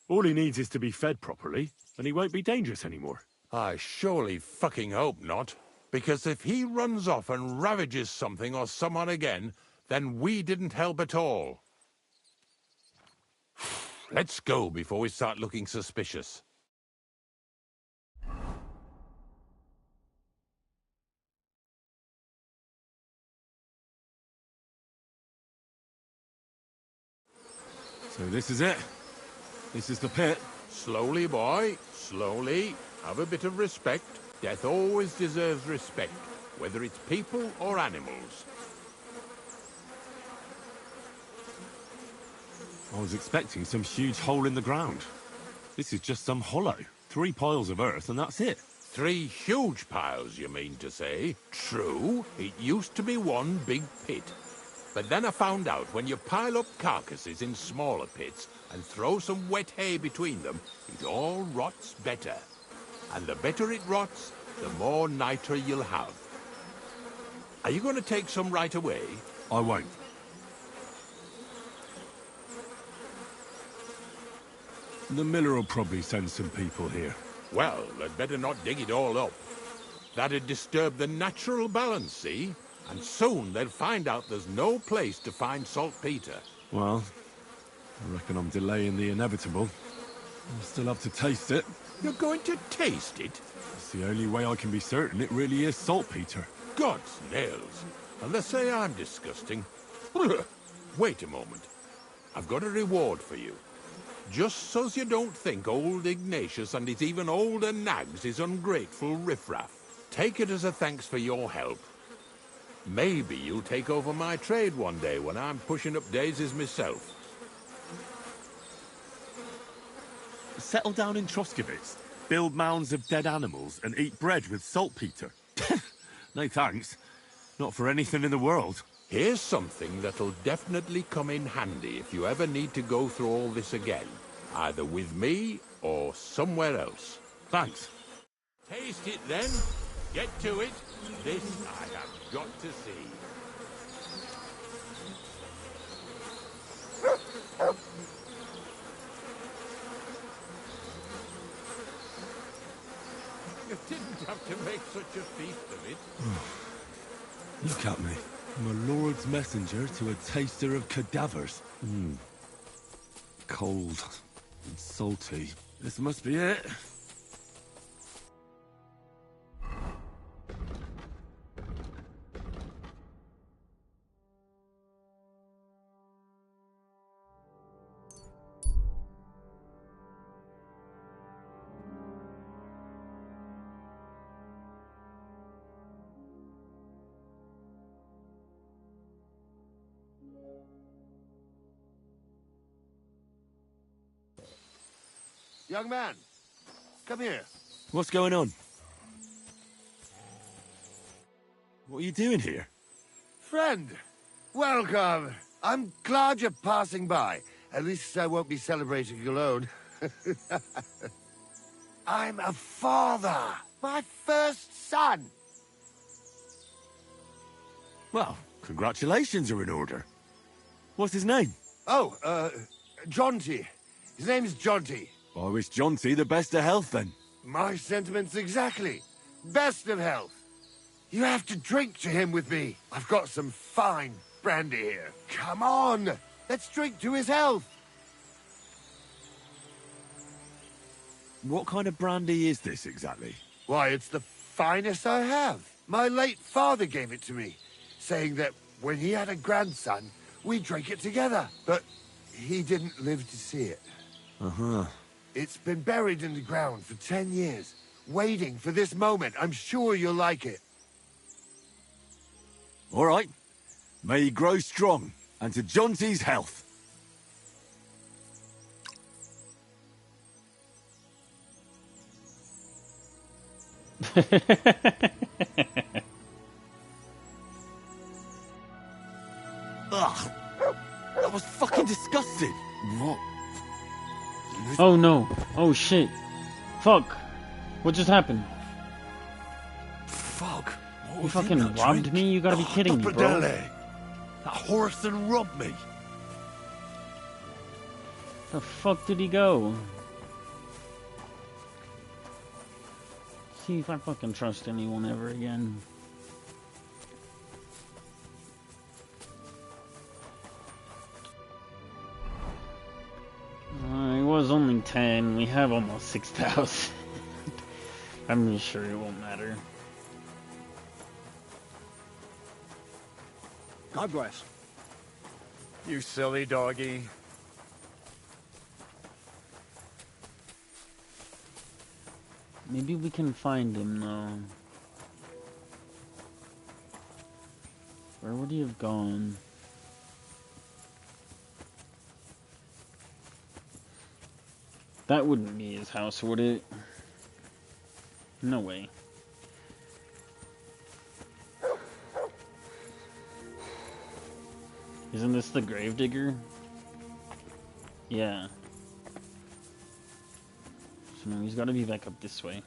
All he needs is to be fed properly, and he won't be dangerous anymore. I surely fucking hope not. Because if he runs off and ravages something or someone again, then we didn't help at all. Let's go before we start looking suspicious. So this is it. This is the pit. Slowly, boy. Slowly. Have a bit of respect. Death always deserves respect, whether it's people or animals. I was expecting some huge hole in the ground. This is just some hollow. 3 piles of earth and that's it. 3 huge piles, you mean to say? True, it used to be one big pit. But then I found out when you pile up carcasses in smaller pits and throw some wet hay between them, it all rots better. And the better it rots, the more niter you'll have. Are you going to take some right away? I won't. The miller will probably send some people here. Well, they'd better not dig it all up. That'd disturb the natural balance, see? And soon they'll find out there's no place to find saltpeter. Well, I reckon I'm delaying the inevitable. I'll still have to taste it. You're going to taste it? It's the only way I can be certain it really is saltpeter. God's nails. And they say I'm disgusting. Wait a moment. I've got a reward for you. Just so's you don't think old Ignatius and his even older nags is ungrateful riffraff. Take it as a thanks for your help. Maybe you'll take over my trade one day when I'm pushing up daisies myself. Settle down in Troskowitz, build mounds of dead animals, and eat bread with saltpeter. No thanks. Not for anything in the world. Here's something that'll definitely come in handy if you ever need to go through all this again. Either with me or somewhere else. Thanks. Taste it then. Get to it. This I have got to see. You didn't have to make such a feast of it. Look at me. I'm a lord's messenger to a taster of cadavers. Cold and salty. This must be it. Young man, come here. What's going on? What are you doing here? Friend, welcome. I'm glad you're passing by. At least I won't be celebrating alone. I'm a father. My first son. Well, congratulations are in order. What's his name? Oh, Jonty. His name's Jonty. I wish Jonty the best of health, then. My sentiments exactly. Best of health. You have to drink to him with me. I've got some fine brandy here. Come on, let's drink to his health. What kind of brandy is this, exactly? Why, it's the finest I have. My late father gave it to me, saying that when he had a grandson, we drank it together. But he didn't live to see it. Uh-huh. It's been buried in the ground for 10 years, waiting for this moment. I'm sure you'll like it. All right. May he grow strong, and to Jonty's health. Ugh! That was fucking disgusting! What? Oh no. Oh shit. Fuck. What just happened? Fuck. You fucking robbed me? You gotta be kidding me, bro. That Horson robbed me. The fuck did he go? See if I fucking trust anyone ever again. It was only 10. We have almost 6,000. I'm sure it won't matter. God bless. You silly doggy. Maybe we can find him though. Where would he have gone? That wouldn't be his house, would it? No way. Isn't this the gravedigger? Yeah. So no, he's gotta be back up this way.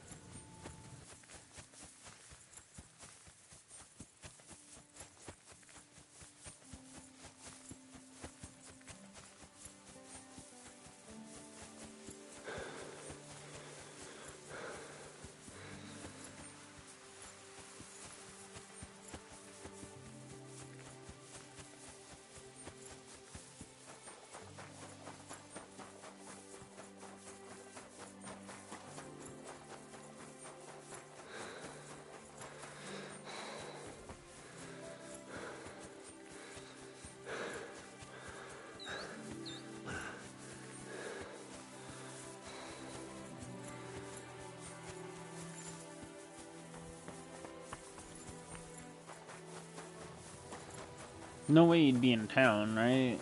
No way he'd be in town, right?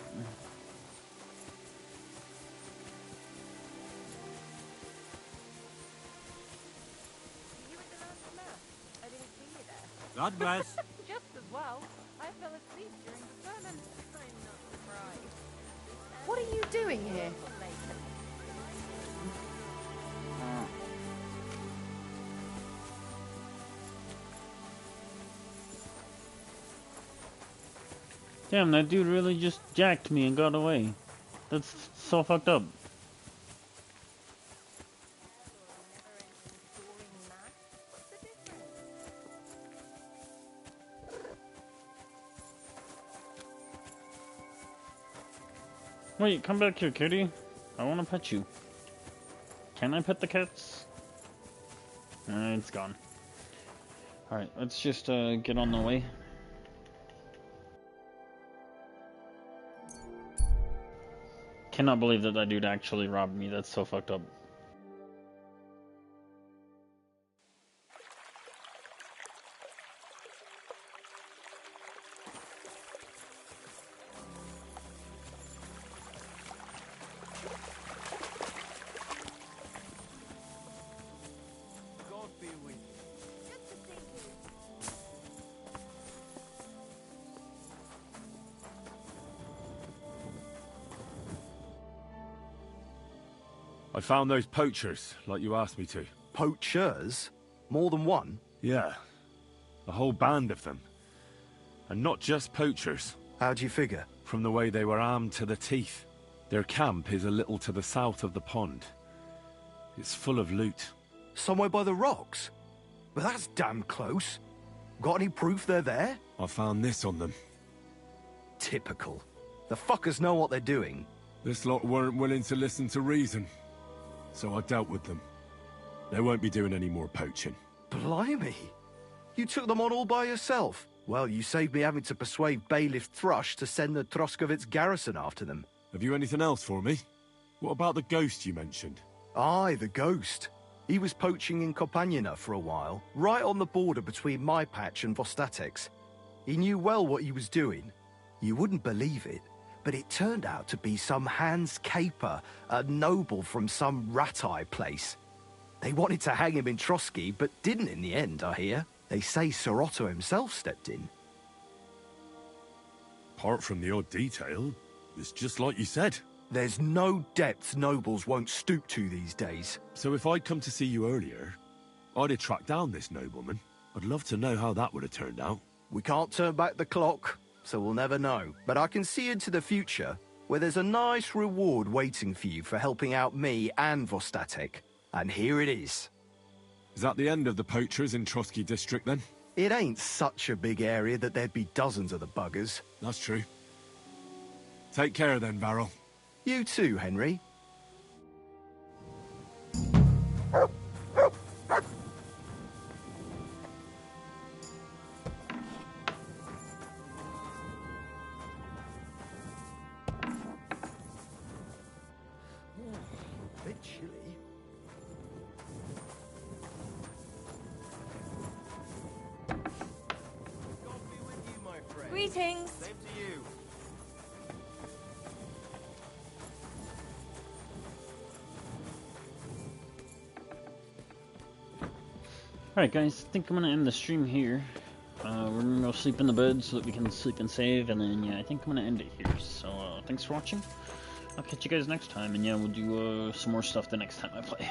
God bless. Just as well. I fell asleep during the sermon. I'm not surprised. What are you doing here? Damn, that dude really just jacked me and got away. That's so fucked up. Wait, come back here, kitty. I want to pet you. Can I pet the cats? It's gone. Alright, let's just get on the way. Cannot believe that dude actually robbed me. That's so fucked up. I found those poachers, like you asked me to. Poachers? More than one? Yeah. A whole band of them. And not just poachers. How'd you figure? From the way they were armed to the teeth. Their camp is a little to the south of the pond. It's full of loot. Somewhere by the rocks? But that's damn close. Got any proof they're there? I found this on them. Typical. The fuckers know what they're doing. This lot weren't willing to listen to reason. So I dealt with them. They won't be doing any more poaching. Blimey. You took them on all by yourself. Well, you saved me having to persuade Bailiff Thrush to send the Troskovitz garrison after them. Have you anything else for me? What about the ghost you mentioned? Aye, the ghost. He was poaching in Kopaniana for a while, right on the border between my patch and Vostatek's. He knew well what he was doing. You wouldn't believe it, but it turned out to be some Hans Caper, a noble from some rat-eye place. They wanted to hang him in Trotsky, but didn't in the end, I hear. They say Sir Otto himself stepped in. Apart from the odd detail, it's just like you said. There's no depths nobles won't stoop to these days. So if I'd come to see you earlier, I'd have tracked down this nobleman. I'd love to know how that would have turned out. We can't turn back the clock, so we'll never know. But I can see into the future, where there's a nice reward waiting for you for helping out me and Vostatek. And here it is. Is that the end of the poachers in Trotsky district, then? It ain't such a big area that there'd be dozens of the buggers. That's true. Take care then, Varro. You too, Henry. Bit chilly. Greetings. Same to you. Alright guys, I think I'm gonna end the stream here. We're gonna go sleep in the bed so that we can sleep and save, and then yeah, I think I'm gonna end it here. So thanks for watching. I'll catch you guys next time, and yeah, we'll do some more stuff the next time I play.